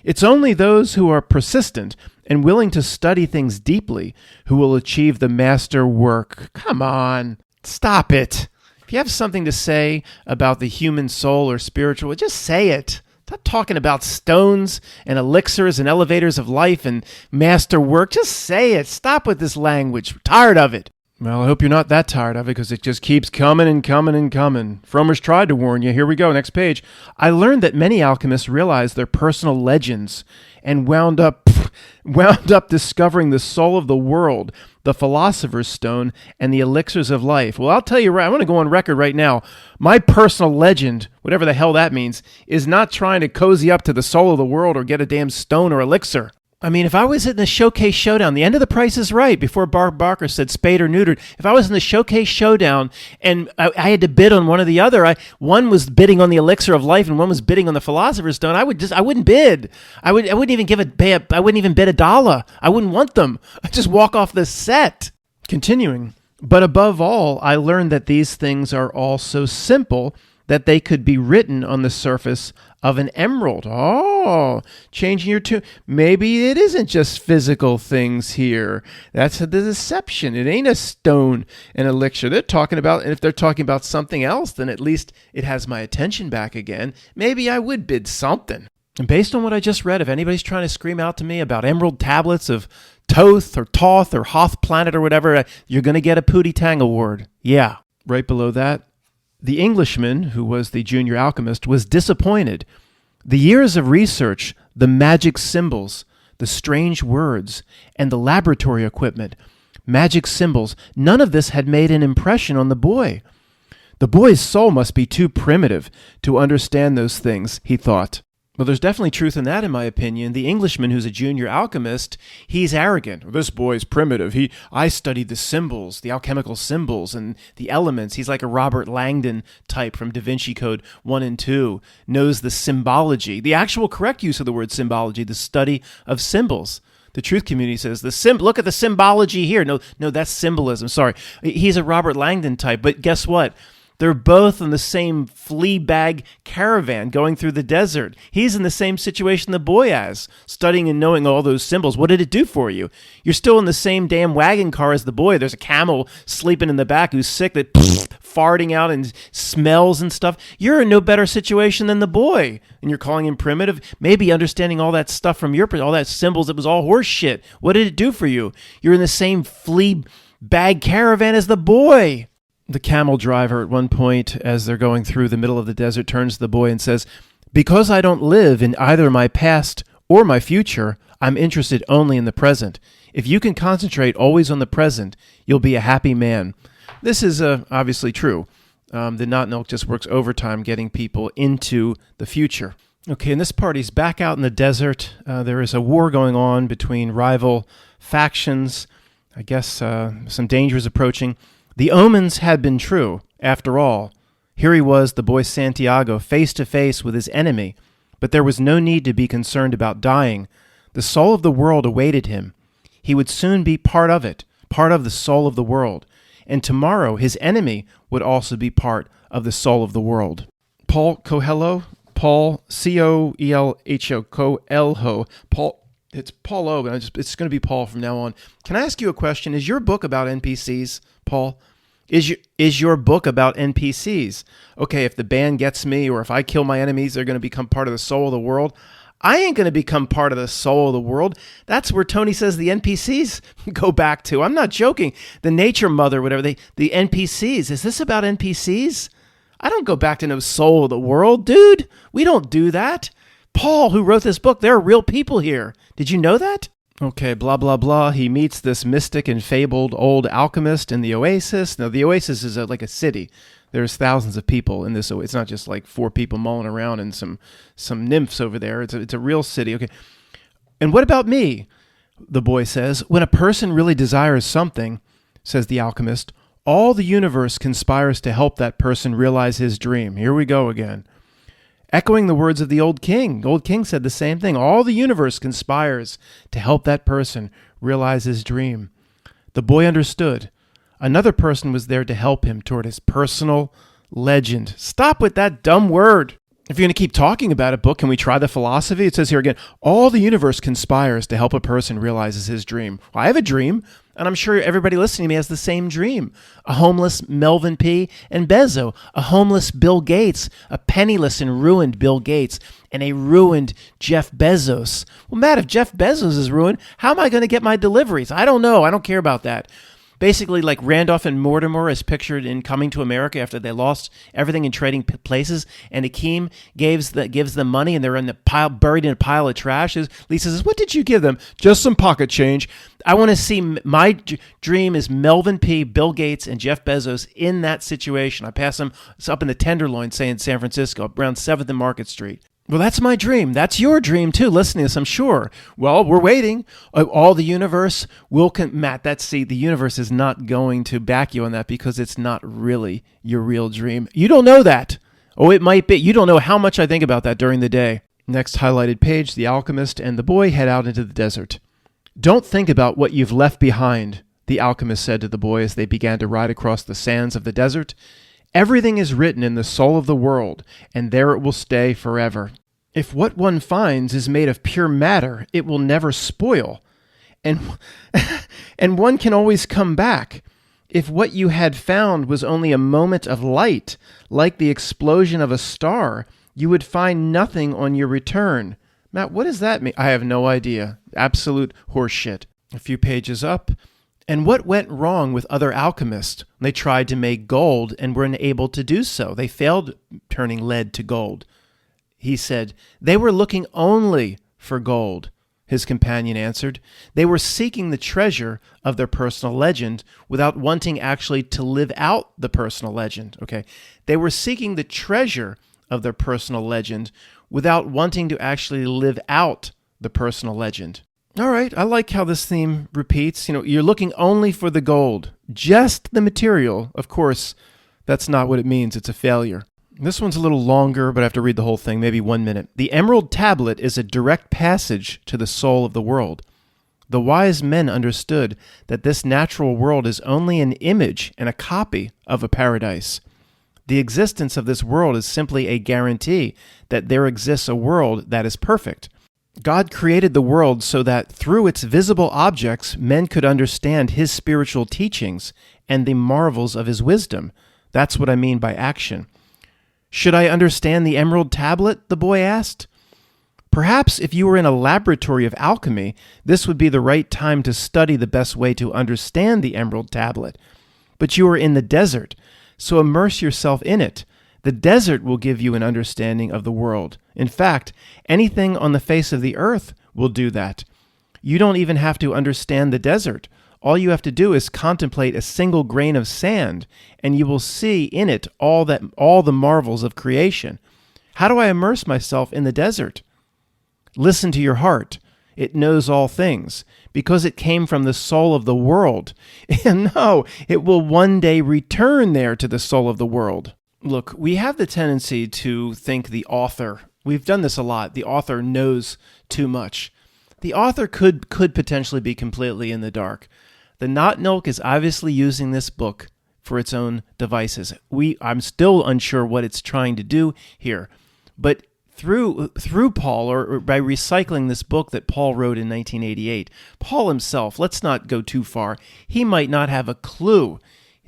It's only those who are persistent and willing to study things deeply who will achieve the master work. Come on, stop it. If you have something to say about the human soul or spiritual, just say it. Stop talking about stones and elixirs and elevators of life and master work. Just say it. Stop with this language. We're tired of it. Well, I hope you're not that tired of it because it just keeps coming and coming and coming. Frommer's tried to warn you. Here we go. Next page. I learned that many alchemists realized their personal legends and wound up discovering the soul of the world, the philosopher's stone, and the elixirs of life. Well, I'll tell you right, I want to go on record right now. My personal legend, whatever the hell that means, is not trying to cozy up to the soul of the world or get a damn stone or elixir. I mean, if I was in the Showcase Showdown, the end of The Price is Right, before Barker said spayed or neutered, if I was in the Showcase Showdown and I had to bid on one or the other, one was bidding on the elixir of life and one was bidding on the philosopher's stone, I wouldn't bid. I wouldn't even bid $1. I wouldn't want them. I'd just walk off the set. Continuing. But above all, I learned that these things are all so simple that they could be written on the surface of an emerald. Oh, changing your tune. Maybe it isn't just physical things here. That's the deception. It ain't a stone and elixir. They're talking about, and if they're talking about something else, then at least it has my attention back again. Maybe I would bid something. And based on what I just read, if anybody's trying to scream out to me about emerald tablets of Toth or Toth or Hoth Planet or whatever, you're going to get a Pootie Tang Award. Yeah. Right below that, the Englishman, who was the junior alchemist, was disappointed. The years of research, the magic symbols, the strange words, and the laboratory equipment, magic symbols, none of this had made an impression on the boy. The boy's soul must be too primitive to understand those things, he thought. Well, there's definitely truth in that, in my opinion. The Englishman, who's a junior alchemist, he's arrogant. This boy's primitive. I studied the symbols, the alchemical symbols, and the elements. He's like a Robert Langdon type from Da Vinci Code 1 and 2, knows the symbology, the actual correct use of the word symbology, the study of symbols. The truth community says, look at the symbology here. No, that's symbolism. Sorry. He's a Robert Langdon type, but guess what? They're both in the same flea bag caravan going through the desert. He's in the same situation the boy has, studying and knowing all those symbols. What did it do for you? You're still in the same damn wagon car as the boy. There's a camel sleeping in the back who's sick, that farting out and smells and stuff. You're in no better situation than the boy. And you're calling him primitive? Maybe understanding all that stuff from your, all that symbols, it was all horse shit. What did it do for you? You're in the same flea bag caravan as the boy. The camel driver at one point, as they're going through the middle of the desert, turns to the boy and says, "Because I don't live in either my past or my future, I'm interested only in the present. If you can concentrate always on the present, you'll be a happy man." This is obviously true. The Not Milk just works overtime getting people into the future. Okay, and this party's back out in the desert. There is a war going on between rival factions. I guess some danger is approaching. The omens had been true, after all. Here he was, the boy Santiago, face to face with his enemy, but there was no need to be concerned about dying. The soul of the world awaited him. He would soon be part of it, part of the soul of the world, and tomorrow his enemy would also be part of the soul of the world. Paul Coelho, Paul, C-O-E-L-H-O, Coelho, Paul. It's Paul O, but it's going to be Paul from now on. Can I ask you a question? Is your book about NPCs, Paul? Is your book about NPCs? Okay, if the band gets me or if I kill my enemies, they're going to become part of the soul of the world. I ain't going to become part of the soul of the world. That's where Tony says the NPCs go back to. I'm not joking. The nature mother, whatever, the NPCs. Is this about NPCs? I don't go back to no soul of the world, dude. We don't do that. Paul, who wrote this book, there are real people here. Did you know that? Okay, blah, blah, blah. He meets this mystic and fabled old alchemist in the oasis. Now, the oasis is like a city. There's thousands of people in this. It's not just like 4 people mulling around and some nymphs over there. It's a real city. Okay. And what about me? The boy says, when a person really desires something, says the alchemist, all the universe conspires to help that person realize his dream. Here we go again. Echoing the words of the old king. Old king said the same thing. All the universe conspires to help that person realize his dream. The boy understood. Another person was there to help him toward his personal legend. Stop with that dumb word. If you're going to keep talking about a book, can we try the philosophy? It says here again, all the universe conspires to help a person realize his dream. Well, I have a dream. And I'm sure everybody listening to me has the same dream. A homeless Melvin P. and Bezos, a homeless Bill Gates, a penniless and ruined Bill Gates, and a ruined Jeff Bezos. Well, Matt, if Jeff Bezos is ruined, how am I going to get my deliveries? I don't know. I don't care about that. Basically, like Randolph and Mortimer is pictured in Coming to America after they lost everything in Trading Places, and Akeem gives them money, and they're in the pile, buried in a pile of trash. Lisa says, "What did you give them?" "Just some pocket change." I want to see my dream is Melvin P., Bill Gates, and Jeff Bezos in that situation. I pass them up in the Tenderloin, say in San Francisco, around 7th and Market Street. Well, that's my dream. That's your dream, too, listening to this, I'm sure. Well, we're waiting. All the universe will... Matt, the universe is not going to back you on that because it's not really your real dream. You don't know that. Oh, it might be. You don't know how much I think about that during the day. Next highlighted page, the alchemist and the boy head out into the desert. "Don't think about what you've left behind," the alchemist said to the boy as they began to ride across the sands of the desert. "Everything is written in the soul of the world, and there it will stay forever. If what one finds is made of pure matter, it will never spoil, and one can always come back. If what you had found was only a moment of light, like the explosion of a star, you would find nothing on your return." Matt, what does that mean? I have no idea. Absolute horseshit. A few pages up. "And what went wrong with other alchemists? They tried to make gold and were unable to do so. They failed turning lead to gold." He said, "They were looking only for gold," his companion answered. "They were seeking the treasure of their personal legend without wanting actually to live out the personal legend." Okay. They were seeking the treasure of their personal legend without wanting to actually live out the personal legend. All right, I like how this theme repeats. You're looking only for the gold, just the material. Of course, that's not what it means. It's a failure. This one's a little longer, but I have to read the whole thing, maybe 1 minute. "The Emerald Tablet is a direct passage to the soul of the world. The wise men understood that this natural world is only an image and a copy of a paradise. The existence of this world is simply a guarantee that there exists a world that is perfect. God created the world so that through its visible objects, men could understand his spiritual teachings and the marvels of his wisdom. That's what I mean by action." "Should I understand the Emerald Tablet?" the boy asked. "Perhaps if you were in a laboratory of alchemy, this would be the right time to study the best way to understand the Emerald Tablet. But you are in the desert, so immerse yourself in it. The desert will give you an understanding of the world. In fact, anything on the face of the earth will do that. You don't even have to understand the desert. All you have to do is contemplate a single grain of sand, and you will see in it all the marvels of creation. How do I immerse myself in the desert? Listen to your heart. It knows all things, because it came from the soul of the world. And no, it will one day return there to the soul of the world." Look, we have the tendency to think the author, we've done this a lot, the author knows too much. The author could potentially be completely in the dark. The Not Milk is obviously using this book for its own devices. I'm still unsure what it's trying to do here, but through Paul, or by recycling this book that Paul wrote in 1988, Paul himself, let's not go too far, he might not have a clue.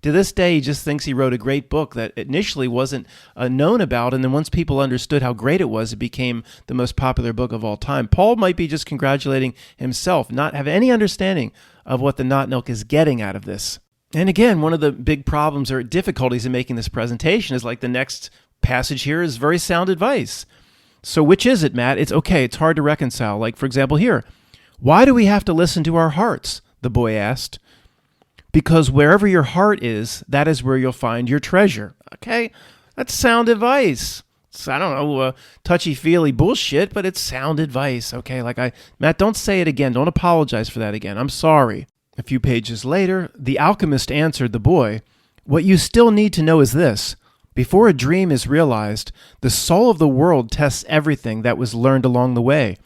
To this day, he just thinks he wrote a great book that initially wasn't known about, and then once people understood how great it was, it became the most popular book of all time. Paul might be just congratulating himself, not have any understanding of what the Not Milk is getting out of this. And again, one of the big problems or difficulties in making this presentation is like the next passage here is very sound advice. So which is it, Matt? It's hard to reconcile. Like, for example, here, "Why do we have to listen to our hearts?" the boy asked. "Because wherever your heart is, that is where you'll find your treasure." Okay, that's sound advice. I don't know, touchy-feely bullshit, but it's sound advice. Okay, Matt, don't say it again. Don't apologize for that again. I'm sorry. A few pages later, the alchemist answered the boy, "What you still need to know is this. Before a dream is realized, the soul of the world tests everything that was learned along the way.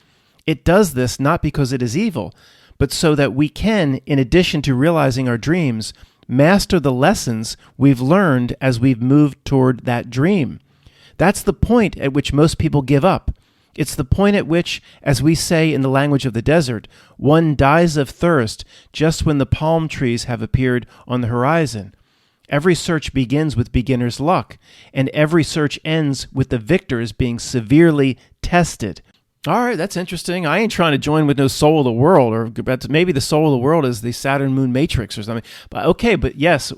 It does this not because it is evil, but so that we can, in addition to realizing our dreams, master the lessons we've learned as we've moved toward that dream. That's the point at which most people give up. It's the point at which, as we say in the language of the desert, one dies of thirst just when the palm trees have appeared on the horizon. Every search begins with beginner's luck, and every search ends with the victors being severely tested. All right, that's interesting. I ain't trying to join with no soul of the world, or maybe the soul of the world is the Saturn Moon Matrix or something. But okay, but yes,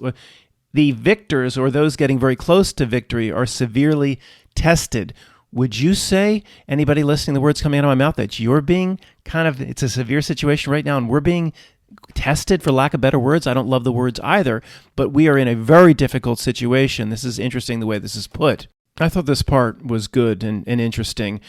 the victors, or those getting very close to victory, are severely tested. Would you say, anybody listening to the words coming out of my mouth, that you're being it's a severe situation right now and we're being tested, for lack of better words? I don't love the words either, but we are in a very difficult situation. This is interesting the way this is put. I thought this part was good and interesting.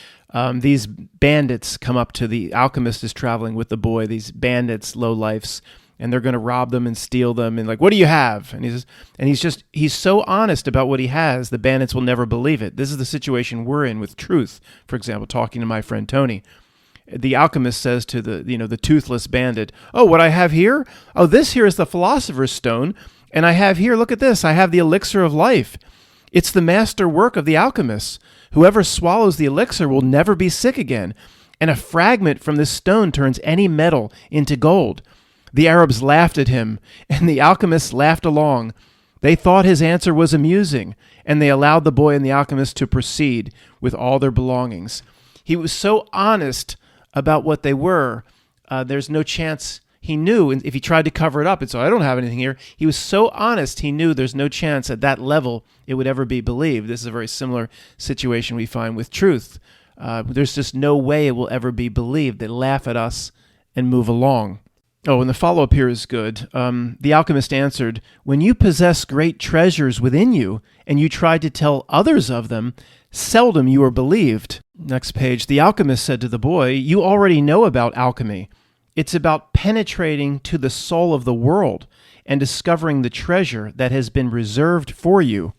These bandits come up to the alchemist is traveling with the boy, these bandits, lowlifes, and they're going to rob them and steal them. And like, what do you have? And he's so honest about what he has, the bandits will never believe it. This is the situation we're in with truth. For example, talking to my friend Tony, the alchemist says to the toothless bandit, "Oh, what I have here? Oh, this here is the philosopher's stone. And I have here, look at this. I have the elixir of life. It's the master work of the alchemists. Whoever swallows the elixir will never be sick again. And a fragment from this stone turns any metal into gold." The Arabs laughed at him, and the alchemists laughed along. They thought his answer was amusing, and they allowed the boy and the alchemist to proceed with all their belongings. He was so honest about what they were, there's no chance. He knew if he tried to cover it up and so I don't have anything here. He was so honest, he knew there's no chance at that level it would ever be believed. This is a very similar situation we find with truth. There's just no way it will ever be believed. They laugh at us and move along. Oh, and the follow-up here is good. The alchemist answered, "When you possess great treasures within you, and you try to tell others of them, seldom you are believed." Next page, the alchemist said to the boy, "You already know about alchemy. It's about penetrating to the soul of the world and discovering the treasure that has been reserved for you."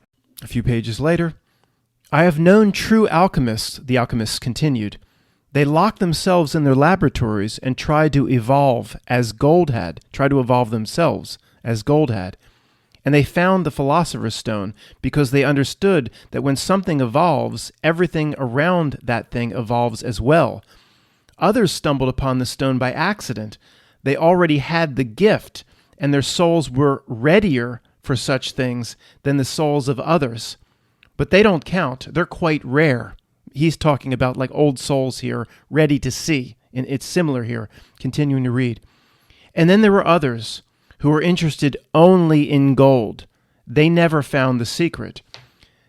A few pages later, "I have known true alchemists," the alchemist continued. "They locked themselves in their laboratories and tried to evolve themselves as gold had. And they found the philosopher's stone because they understood that when something evolves, everything around that thing evolves as well. Others stumbled upon the stone by accident. They already had the gift, and their souls were readier for such things than the souls of others. But they don't count. They're quite rare." He's talking about like old souls here, ready to see. And it's similar here, continuing to read. "And then there were others who were interested only in gold. They never found the secret.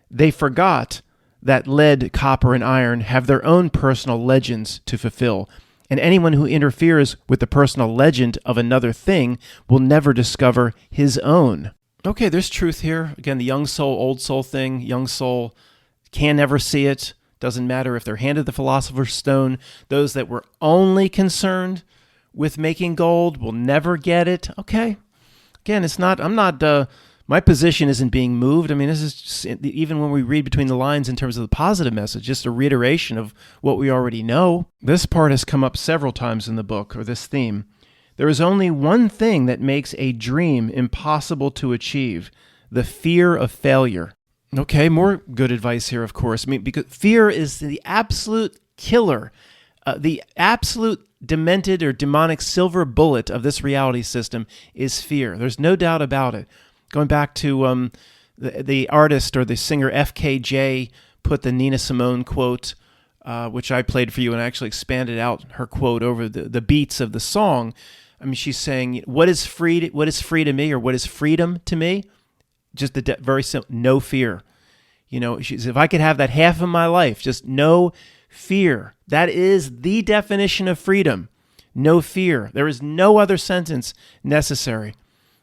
They forgot that lead, copper, and iron have their own personal legends to fulfill, and anyone who interferes with the personal legend of another thing will never discover his own." Okay, there's truth here. Again, the young soul, old soul thing. Young soul can never see it. Doesn't matter if they're handed the philosopher's stone. Those that were only concerned with making gold will never get it. Okay. Again, my position isn't being moved. I mean, this is just, even when we read between the lines in terms of the positive message, just a reiteration of what we already know. This part has come up several times in the book, or this theme. "There is only one thing that makes a dream impossible to achieve: the fear of failure." Okay, more good advice here, of course. I mean, because fear is the absolute killer, the absolute demented or demonic silver bullet of this reality system is fear. There's no doubt about it. Going back to the artist or the singer FKJ put the Nina Simone quote, which I played for you and actually expanded out her quote over the beats of the song. I mean, she's saying, what is free to me, or what is freedom to me? Just very simple, no fear. She says, if I could have that half of my life, just no fear. That is the definition of freedom. No fear. There is no other sentence necessary.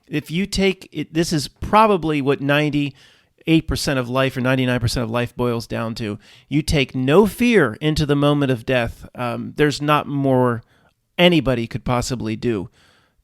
If you take it, this is probably what 98% of life or 99% of life boils down to. You take no fear into the moment of death. There's not more anybody could possibly do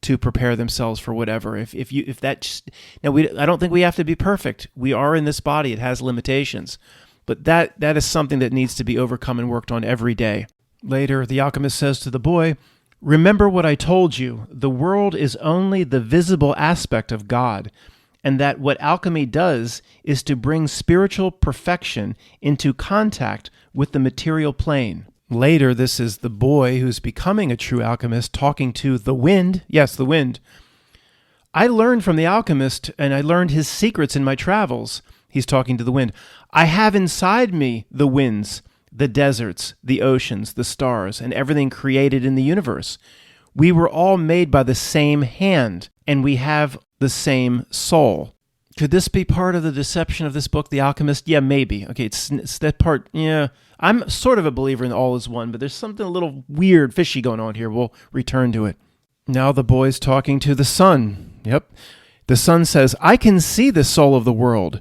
to prepare themselves for whatever. I don't think we have to be perfect. We are in this body. It has limitations. But that is something that needs to be overcome and worked on every day. Later, the alchemist says to the boy, "Remember what I told you. The world is only the visible aspect of God, and that what alchemy does is to bring spiritual perfection into contact with the material plane." Later, this is the boy who's becoming a true alchemist talking to the wind. Yes, the wind. I learned from the alchemist, and I learned his secrets in my travels. He's talking to the wind. I have inside me the winds, the deserts, the oceans, the stars, and everything created in the universe. We were all made by the same hand, and we have the same soul. Could this be part of the deception of this book, The Alchemist? Yeah, maybe. Okay, it's that part. Yeah, I'm sort of a believer in all is one, but there's something a little weird, fishy going on here. We'll return to it. Now the boy's talking to the sun. Yep. The sun says, I can see the soul of the world.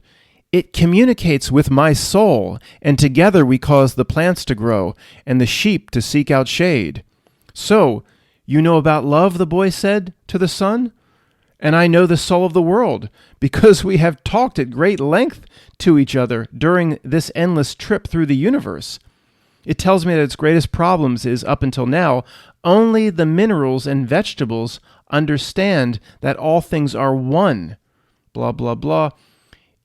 It communicates with my soul, and together we cause the plants to grow and the sheep to seek out shade. So, you know about love, the boy said to the sun? And I know the soul of the world, because we have talked at great length to each other during this endless trip through the universe. It tells me that its greatest problems is, up until now, only the minerals and vegetables understand that all things are one. Blah, blah, blah.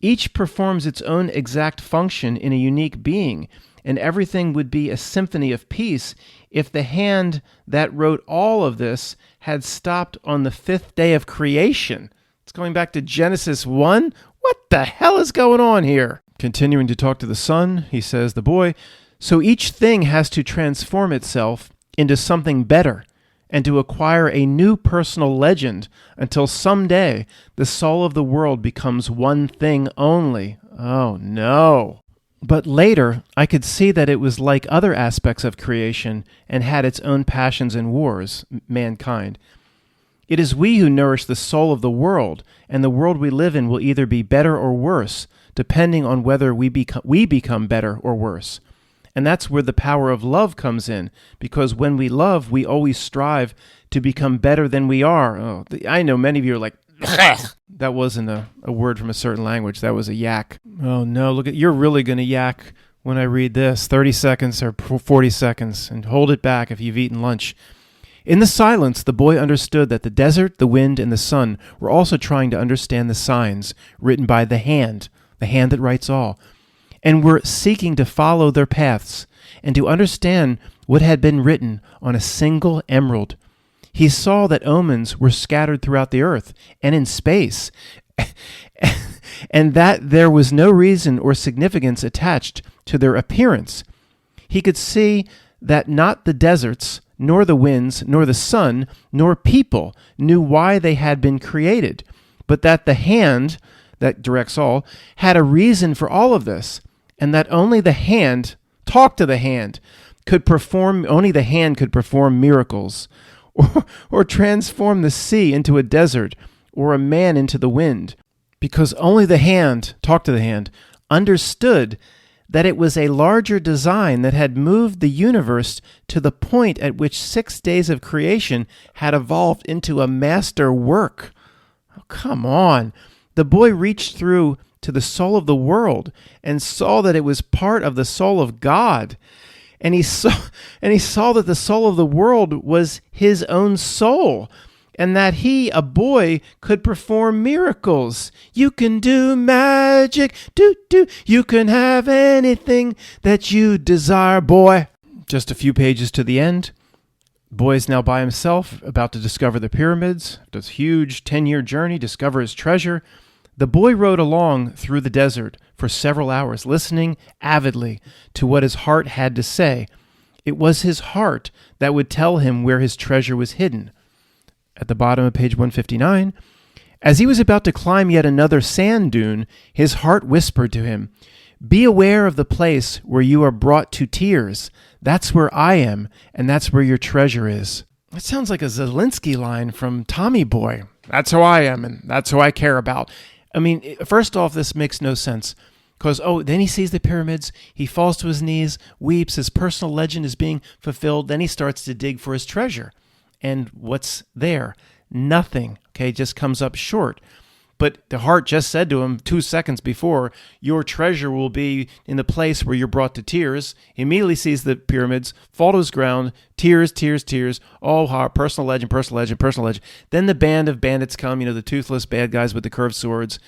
Each performs its own exact function in a unique being, and everything would be a symphony of peace if the hand that wrote all of this had stopped on the fifth day of creation. It's going back to Genesis 1. What the hell is going on here? Continuing to talk to the sun, he says, the boy, so each thing has to transform itself into something better and to acquire a new personal legend until someday the soul of the world becomes one thing only. Oh no. But later, I could see that it was like other aspects of creation and had its own passions and wars, mankind. It is we who nourish the soul of the world, and the world we live in will either be better or worse, depending on whether we become better or worse. And that's where the power of love comes in, because when we love, we always strive to become better than we are. Oh, I know many of you are like, that wasn't a word from a certain language. That was a yak. Oh no, look at, you're really going to yak when I read this. 30 seconds or 40 seconds, and hold it back if you've eaten lunch. In the silence, the boy understood that the desert, the wind, and the sun were also trying to understand the signs written by the hand that writes all, and were seeking to follow their paths and to understand what had been written on a single emerald. He saw that omens were scattered throughout the earth and in space, and that there was no reason or significance attached to their appearance. He could see that not the deserts, nor the winds, nor the sun, nor people knew why they had been created, but that the hand that directs all had a reason for all of this, and that only the hand, talk to the hand, only the hand could perform miracles, or transform the sea into a desert, or a man into the wind, because only the hand, talk to the hand, understood that it was a larger design that had moved the universe to the point at which 6 days of creation had evolved into a master work. Oh, come on. The boy reached through to the soul of the world and saw that it was part of the soul of God. And he saw that the soul of the world was his own soul, and that he, a boy, could perform miracles. You can do magic, you can have anything that you desire, boy. Just a few pages to the end. Boy's now by himself, about to discover the pyramids, this huge 10-year journey, discover his treasure. The boy rode along through the desert for several hours, listening avidly to what his heart had to say. It was his heart that would tell him where his treasure was hidden. At the bottom of page 159, as he was about to climb yet another sand dune, his heart whispered to him, "Be aware of the place where you are brought to tears. That's where I am, and that's where your treasure is." That sounds like a Zelensky line from Tommy Boy. That's who I am, and that's who I care about. I mean, first off, this makes no sense. Because, then he sees the pyramids, he falls to his knees, weeps, his personal legend is being fulfilled, then he starts to dig for his treasure. And what's there? Nothing, okay, just comes up short. But the heart just said to him 2 seconds before, your treasure will be in the place where you're brought to tears. He immediately sees the pyramids, fall to his ground, tears, tears, tears, all heart, personal legend, personal legend, personal legend. Then the band of bandits come, the toothless bad guys with the curved swords,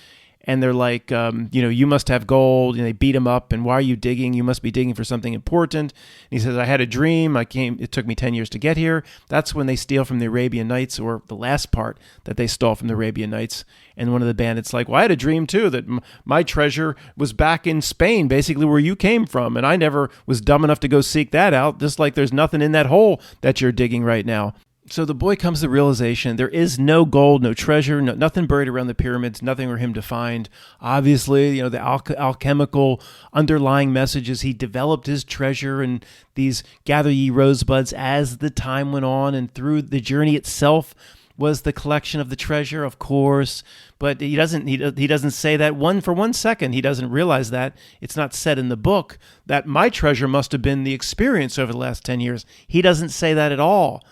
and they're like, you must have gold, and they beat him up, and why are you digging? You must be digging for something important. And he says, I had a dream. It took me 10 years to get here. That's when they steal from the Arabian Nights, or the last part that they stole from the Arabian Nights. And one of the bandits like, well, I had a dream too, that my treasure was back in Spain, basically where you came from, and I never was dumb enough to go seek that out, just like there's nothing in that hole that you're digging right now. So the boy comes to the realization there is no gold, no treasure, nothing buried around the pyramids, nothing for him to find. Obviously, the alchemical underlying messages, he developed his treasure and these gather ye rosebuds as the time went on, and through the journey itself was the collection of the treasure, of course. But he doesn't say that for 1 second. He doesn't realize that. It's not said in the book that my treasure must have been the experience over the last 10 years. He doesn't say that at all.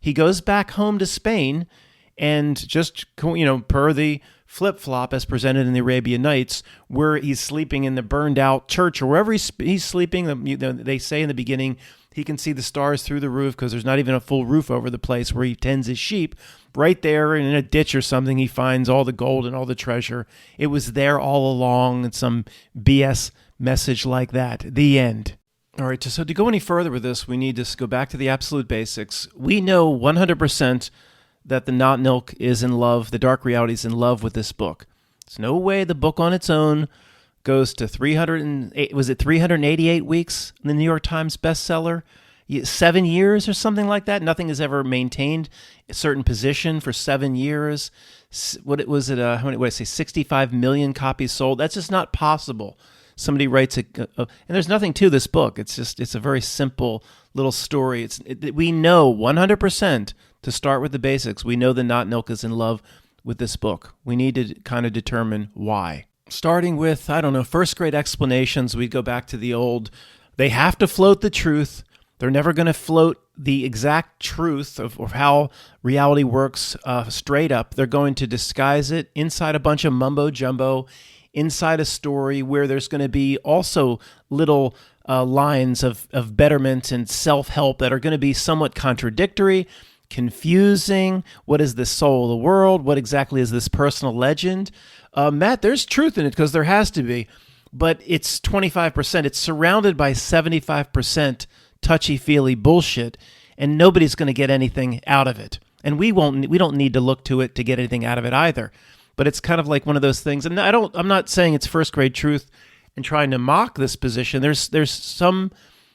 He goes back home to Spain, and just, per the flip-flop as presented in the Arabian Nights, where he's sleeping in the burned-out church, or wherever he's sleeping, they say in the beginning he can see the stars through the roof because there's not even a full roof over the place where he tends his sheep. Right there in a ditch or something, he finds all the gold and all the treasure. It was there all along, and some BS message like that. The end. All right, so to go any further with this, we need to go back to the absolute basics. We know 100% that the Not Nilk is in love, the Dark Reality is in love with this book. There's no way the book on its own goes to 388 weeks in the New York Times bestseller? 7 years or something like that? Nothing has ever maintained a certain position for 7 years. What was it? How many? What did I say? 65 million copies sold. That's just not possible. Somebody writes and there's nothing to this book. It's a very simple little story. We know 100%, to start with the basics, we know the Not Nilk is in love with this book. We need to kind of determine why. Starting with, first grade explanations, we go back to the old, they have to float the truth. They're never going to float the exact truth of how reality works straight up. They're going to disguise it inside a bunch of mumbo jumbo, inside a story where there's going to be also little lines of betterment and self-help that are going to be somewhat contradictory, confusing. What is the soul of the world? What exactly is this personal legend? Matt, there's truth in it because there has to be, but it's 25%. It's surrounded by 75% touchy-feely bullshit, and nobody's going to get anything out of it. And we don't need to look to it to get anything out of it either. But it's kind of like one of those things, and I'm not saying it's first grade truth and trying to mock this position. There's some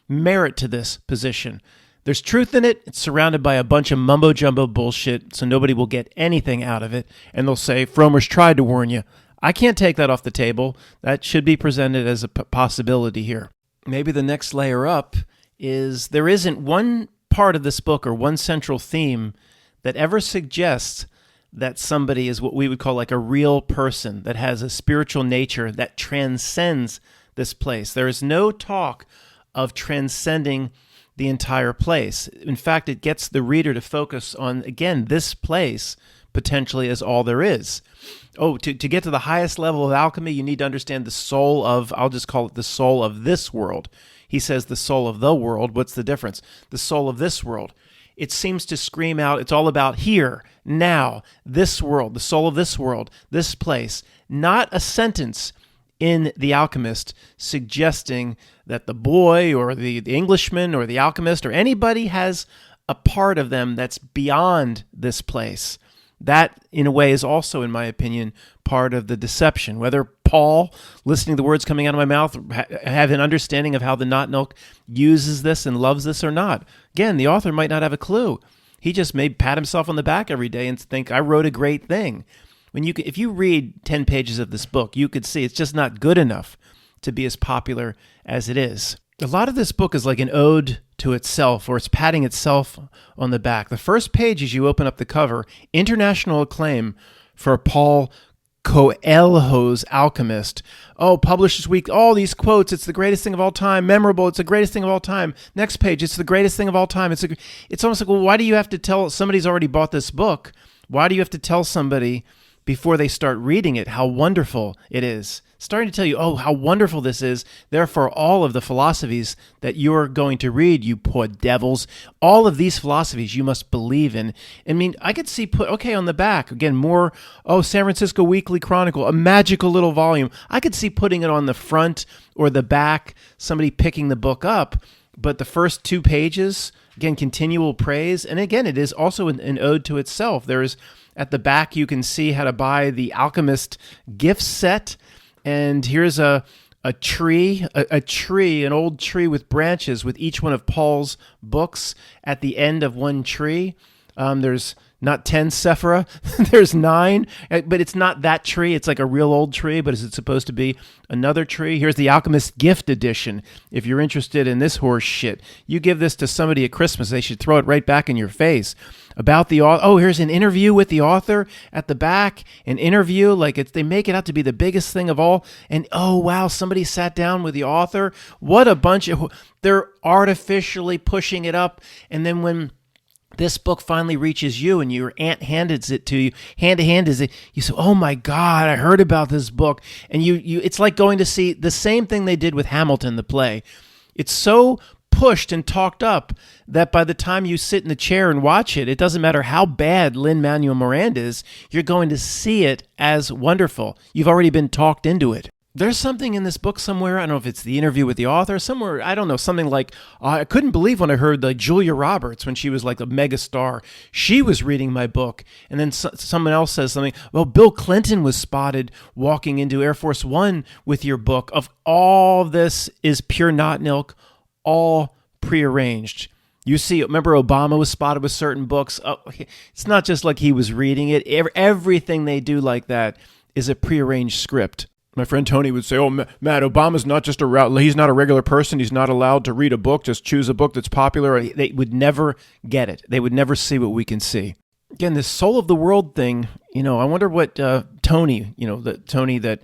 merit to this position. There's truth in it. It's surrounded by a bunch of mumbo jumbo bullshit, so nobody will get anything out of it. And they'll say, Frommer's tried to warn you. I can't take that off the table. That should be presented as a possibility here. Maybe the next layer up is there isn't one part of this book or one central theme that ever suggests that somebody is what we would call like a real person that has a spiritual nature that transcends this place. There is no talk of transcending the entire place. In fact, it gets the reader to focus on, again, this place potentially as all there is. To get to the highest level of alchemy, you need to understand the soul of, I'll just call it the soul of this world. He says the soul of the world. What's the difference? The soul of this world. It seems to scream out, it's all about here, now, this world, the soul of this world, this place. Not a sentence in The Alchemist suggesting that the boy or the Englishman or the alchemist or anybody has a part of them that's beyond this place. That, in a way, is also, in my opinion, part of the deception. Whether Paul, listening to the words coming out of my mouth, have an understanding of how the Not Nilk uses this and loves this or not. Again, the author might not have a clue. He just may pat himself on the back every day and think, I wrote a great thing. If you read 10 pages of this book, you could see it's just not good enough to be as popular as it is. A lot of this book is like an ode to itself, or it's patting itself on the back. The first page, as you open up the cover, international acclaim for Paul Coelho's Alchemist. Oh, published this week, all these quotes, it's the greatest thing of all time, memorable, it's the greatest thing of all time. Next page, it's the greatest thing of all time. It's almost like, well, why do you have to tell, somebody's already bought this book, why do you have to tell somebody before they start reading it how wonderful it is. Starting to tell you, oh, how wonderful this is. Therefore, all of the philosophies that you're going to read, you poor devils, all of these philosophies you must believe in. I mean, I could see on the back, again, more, San Francisco Weekly Chronicle, a magical little volume. I could see putting it on the front or the back, somebody picking the book up. But the first 2 pages, again, continual praise. And again, it is also an ode to itself. There's, at the back, you can see how to buy the Alchemist gift set. And here's a tree, an old tree with branches with each one of Paul's books at the end of one tree. There's not 10 sephira, there's 9, but it's not that tree. It's like a real old tree, but is it supposed to be another tree? Here's the Alchemist gift edition. If you're interested in this horse shit, you give this to somebody at Christmas, they should throw it right back in your face. About the author, here's an interview with the author at the back, an interview, they make it out to be the biggest thing of all, and oh wow, somebody sat down with the author. What a bunch of, they're artificially pushing it up, and then when this book finally reaches you and your aunt hands it to you, hand to hand, you say, oh my God, I heard about this book. And you it's like going to see the same thing they did with Hamilton, the play. It's so pushed and talked up that by the time you sit in the chair and watch it, it doesn't matter how bad Lin-Manuel Miranda is, you're going to see it as wonderful. You've already been talked into it. There's something in this book somewhere, I don't know if it's the interview with the author, somewhere, I don't know, something like, I couldn't believe when I heard Julia Roberts, when she was like a mega star, she was reading my book, and then someone else says something, well, Bill Clinton was spotted walking into Air Force One with your book. Of all this is pure not milk, all prearranged. You see, remember Obama was spotted with certain books? It's not just like he was reading it. Everything they do like that is a prearranged script. My friend Tony would say, Matt, Obama's not just he's not a regular person. He's not allowed to read a book. Just choose a book that's popular. They would never get it. They would never see what we can see. Again, this soul of the world thing, I wonder what Tony, the Tony that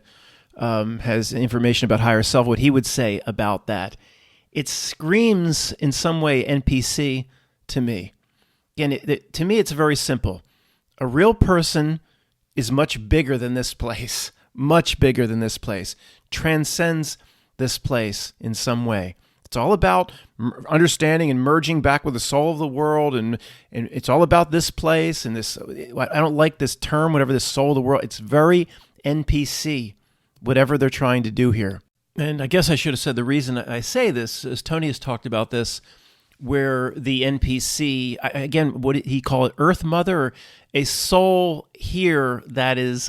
has information about higher self, what he would say about that. It screams in some way NPC to me. Again, to me, it's very simple. A real person is much bigger than this place. Much bigger than this place, transcends this place in some way. It's all about understanding and merging back with the soul of the world, and it's all about this place and this. I don't like this term, whatever, this soul of the world. It's very NPC, whatever they're trying to do here. And I guess I should have said the reason I say this is Tony has talked about this, where the NPC, again, what did he call it, Earth Mother, or a soul here that is,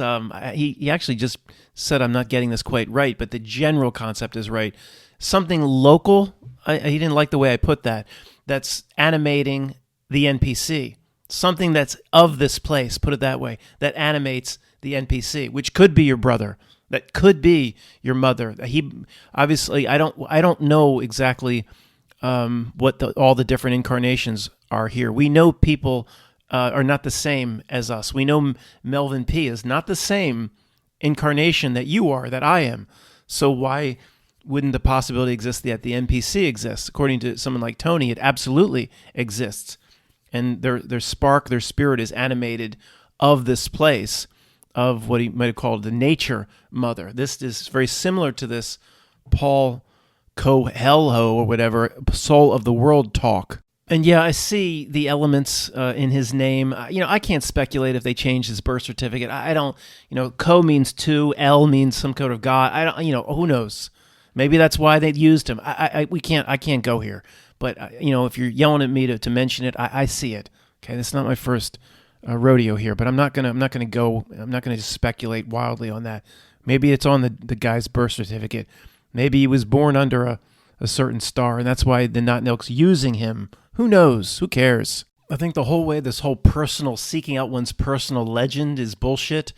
he actually just said, I'm not getting this quite right, but the general concept is right. Something local, he didn't like the way I put that, that's animating the NPC. Something that's of this place, put it that way, that animates the NPC, which could be your brother, that could be your mother. He, obviously, I don't know exactly what all the different incarnations are here. We know people are not the same as us. We know Melvin P. is not the same incarnation that you are, that I am. So why wouldn't the possibility exist that the NPC exists? According to someone like Tony, it absolutely exists. And their spark, their spirit is animated of this place, of what he might have called the nature mother. This is very similar to this Paul Coelho or whatever, soul of the world talk. And yeah, I see the elements in his name. I can't speculate if they changed his birth certificate. I don't, Co means two, L means some kind of God. I don't, who knows? Maybe that's why they used him. I can't go here. But, if you're yelling at me to mention it, I see it. Okay, this is not my first rodeo here, but I'm not gonna just speculate wildly on that. Maybe it's on the guy's birth certificate. Maybe he was born under a certain star, and that's why the Not Nilk's using him. Who knows? Who cares? I think the whole way, this whole personal, seeking out one's personal legend is bullshit.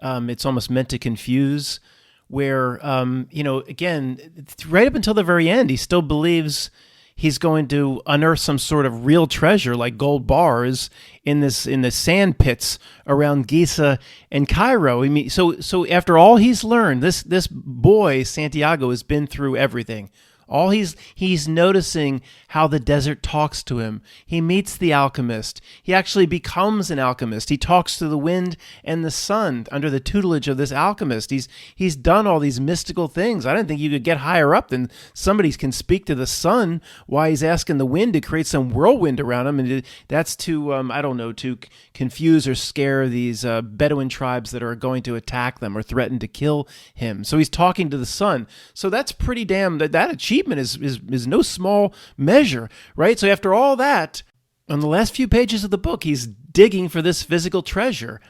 It's almost meant to confuse, where, again, right up until the very end, he still believes he's going to unearth some sort of real treasure like gold bars in the sand pits around Giza and Cairo. I mean, so after all he's learned, this boy Santiago has been through everything, All he's noticing how the desert talks to him. He meets the alchemist. He actually becomes an alchemist. He talks to the wind and the sun under the tutelage of this alchemist. He's done all these mystical things. I didn't think you could get higher up than somebody can speak to the sun while he's asking the wind to create some whirlwind around him. And that's to confuse or scare these Bedouin tribes that are going to attack them or threaten to kill him. So he's talking to the sun. So that's pretty damn, that achievement is no small measure, right? So after all that, on the last few pages of the book, he's digging for this physical treasure.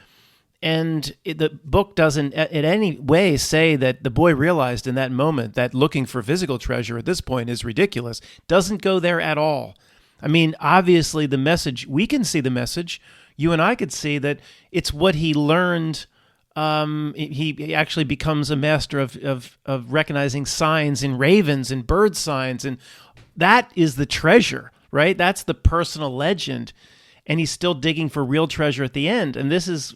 And the book doesn't in any way say that the boy realized in that moment that looking for physical treasure at this point is ridiculous. Doesn't go there at all. I mean, obviously the message, we can see the message. You and I could see that it's what he learned. He actually becomes a master of recognizing signs in ravens and bird signs. And that is the treasure, right? That's the personal legend. And he's still digging for real treasure at the end. And this is,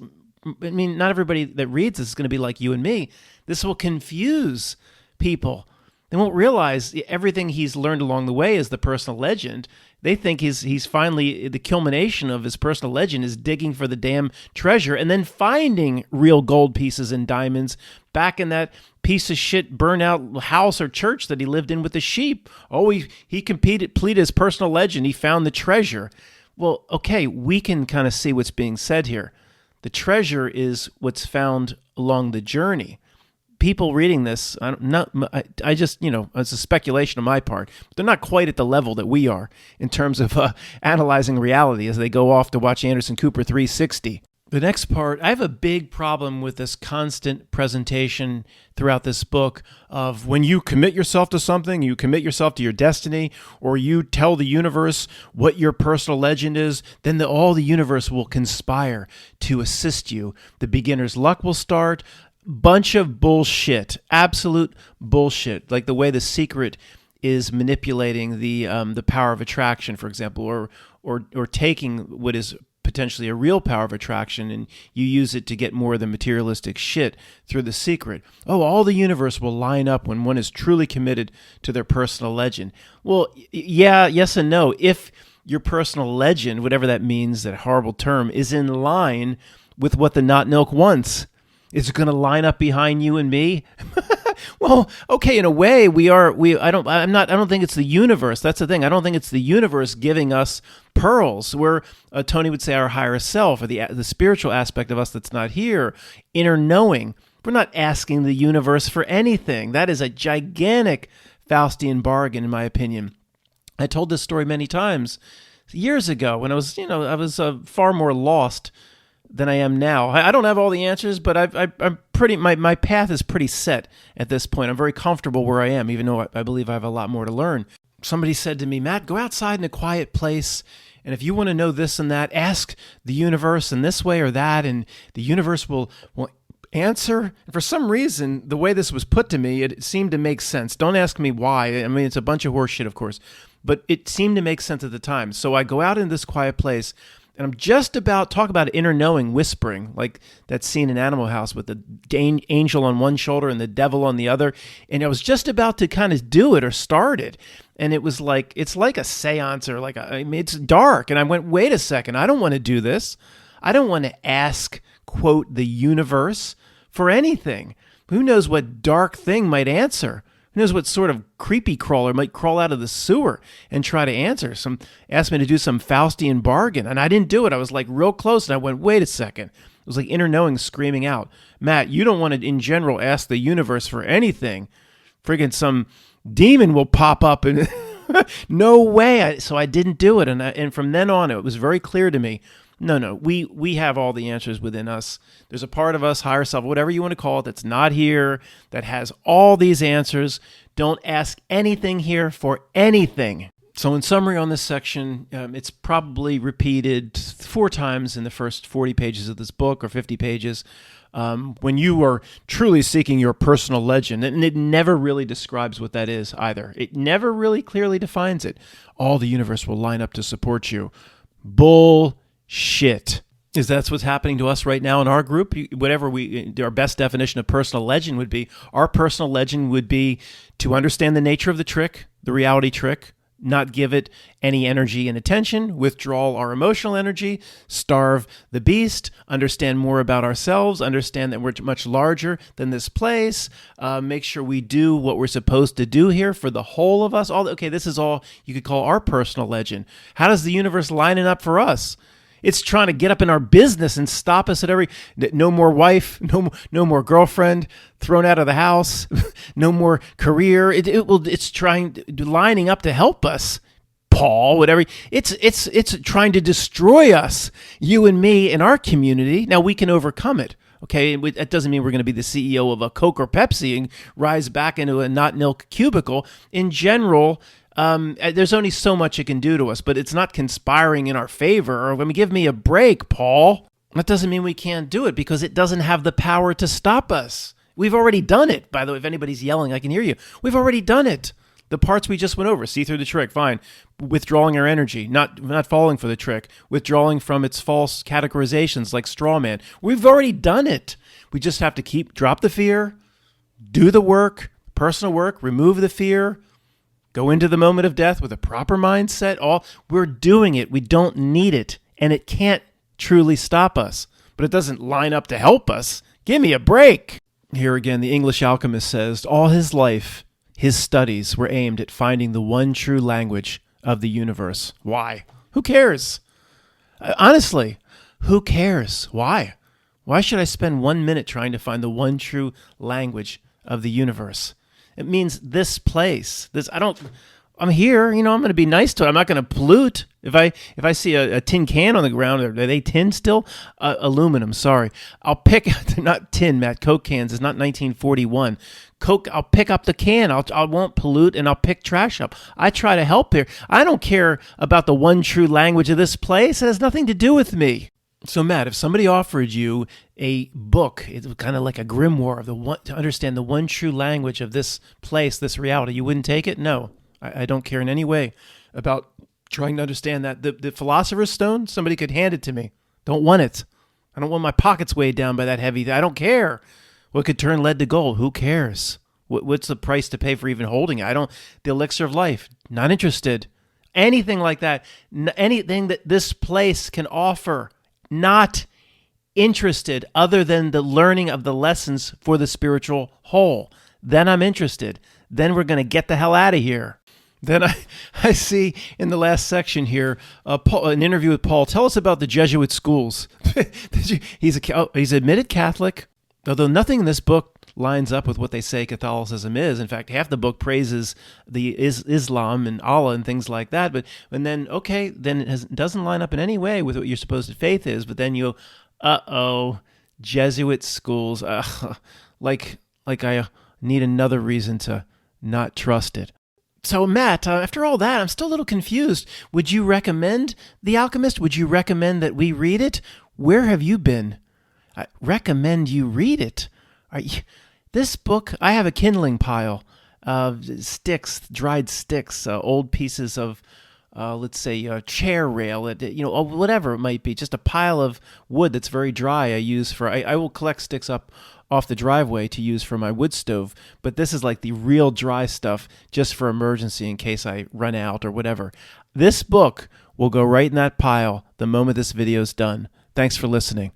I mean, not everybody that reads this is going to be like you and me. This will confuse people. They won't realize everything he's learned along the way is the personal legend. They think he's finally, the culmination of his personal legend is digging for the damn treasure and then finding real gold pieces and diamonds back in that piece of shit burnout house or church that he lived in with the sheep. Oh, he completed his personal legend. He found the treasure. Well, okay, we can kind of see what's being said here. The treasure is what's found along the journey. People reading this, I just, it's a speculation on my part, but they're not quite at the level that we are in terms of analyzing reality as they go off to watch Anderson Cooper 360. The next part, I have a big problem with this constant presentation throughout this book of when you commit yourself to something, you commit yourself to your destiny, or you tell the universe what your personal legend is, then all the universe will conspire to assist you. The beginner's luck will start. Bunch of bullshit, absolute bullshit, like the way The Secret is manipulating the power of attraction, for example, or taking what is potentially a real power of attraction and you use it to get more of the materialistic shit through The Secret. Oh, all the universe will line up when one is truly committed to their personal legend. Well, yeah, yes and no. If your personal legend, whatever that means, that horrible term, is in line with what the Not Milk wants, is it going to line up behind you and me? Well, okay, in a way, I don't think it's the universe. That's the thing. I don't think it's the universe giving us pearls. We're, Tony would say, our higher self, or the spiritual aspect of us that's not here, inner knowing. We're not asking the universe for anything. That is a gigantic Faustian bargain, in my opinion. I told this story many times years ago when I was far more lost than I am now. I don't have all the answers, but I'm pretty. My path is pretty set at this point. I'm very comfortable where I am, even though I believe I have a lot more to learn. Somebody said to me, Matt, go outside in a quiet place, and if you want to know this and that, ask the universe in this way or that, and the universe will answer. And for some reason, the way this was put to me, it seemed to make sense. Don't ask me why. I mean, it's a bunch of horse shit, of course, but it seemed to make sense at the time. So I go out in this quiet place, and I'm just about, talk about inner knowing, whispering, like that scene in Animal House with the angel on one shoulder and the devil on the other. And I was just about to kind of do it or start it. And it was like, it's like a seance or it's dark. And I went, wait a second, I don't want to do this. I don't want to ask, quote, the universe for anything. Who knows what dark thing might answer? Who knows what sort of creepy crawler might crawl out of the sewer and try to answer? Asked me to do some Faustian bargain, and I didn't do it. I was like real close, and I went, wait a second. It was like inner knowing screaming out, Matt, you don't want to, in general, ask the universe for anything. Friggin' some demon will pop up, and no way. So I didn't do it, and from then on, it was very clear to me, no, we have all the answers within us. There's a part of us, higher self, whatever you want to call it, that's not here, that has all these answers. Don't ask anything here for anything. So in summary on this section, it's probably repeated 4 times in the first 40 pages of this book, or 50 pages, when you are truly seeking your personal legend. And it never really describes what that is either. It never really clearly defines it. All the universe will line up to support you. Bullshit. Is that's what's happening to us right now in our group? Whatever our best definition of personal legend would be, our personal legend would be to understand the nature of the trick, the reality trick, not give it any energy and attention, withdraw our emotional energy, starve the beast, understand more about ourselves, understand that we're much larger than this place, make sure we do what we're supposed to do here for the whole of us. Okay, this is all you could call our personal legend. How does the universe line it up for us? It's trying to get up in our business and stop us at no more wife, no more girlfriend, thrown out of the house, no more career. It's lining up to help us, Paul, whatever. It's trying to destroy us, you and me and our community. Now we can overcome it. Okay, that doesn't mean we're going to be the CEO of a Coke or Pepsi and rise back into a not nilk cubicle. In general, there's only so much it can do to us, but it's not conspiring in our favor. Give me a break, Paul. That doesn't mean we can't do it because it doesn't have the power to stop us. We've already done it. By the way, if anybody's yelling, I can hear you. We've already done it. The parts we just went over, see through the trick, fine. Withdrawing our energy, not falling for the trick, withdrawing from its false categorizations like straw man. We've already done it. We just have to drop the fear, do the work, personal work, remove the fear, go into the moment of death with a proper mindset. We're doing it. We don't need it, and it can't truly stop us, but it doesn't line up to help us. Give me a break. Here again, the English alchemist says, all his life, his studies were aimed at finding the one true language of the universe. Why? Who cares? Honestly, who cares? Why? Why should I spend 1 minute trying to find the one true language of the universe? It means this place. I'm here, I'm going to be nice to it. I'm not going to pollute. If I see a tin can on the ground, are they tin still? Aluminum, sorry. I'll pick, they're not tin, Matt. Coke cans. It's not 1941. Coke, I'll pick up the can. I won't pollute, and I'll pick trash up. I try to help here. I don't care about the one true language of this place. It has nothing to do with me. So, Matt, if somebody offered you a book, it's kind of like a grimoire to understand the one true language of this place, this reality, you wouldn't take it? No, I don't care in any way about trying to understand that. The Philosopher's Stone, somebody could hand it to me. Don't want it. I don't want my pockets weighed down by that heavy. I don't care. What could turn lead to gold? Who cares? What's the price to pay for even holding it? The elixir of life, not interested. Anything like that, anything that this place can offer, not interested other than the learning of the lessons for the spiritual whole. Then I'm interested. Then we're going to get the hell out of here. Then I see in the last section here an interview with Paul. Tell us about the Jesuit schools. He's admitted Catholic, although nothing in this book lines up with what they say Catholicism is. In fact, half the book praises the Islam and Allah and things like that. Then it doesn't line up in any way with what your supposed faith is. But then Jesuit schools, like I need another reason to not trust it. So, Matt, after all that, I'm still a little confused. Would you recommend The Alchemist? Would you recommend that we read it? Where have you been? I recommend you read it. This book, I have a kindling pile of sticks, dried sticks, old pieces of, let's say, a chair rail, whatever it might be, just a pile of wood that's very dry I use I will collect sticks up off the driveway to use for my wood stove, but this is like the real dry stuff just for emergency in case I run out or whatever. This book will go right in that pile the moment this video is done. Thanks for listening.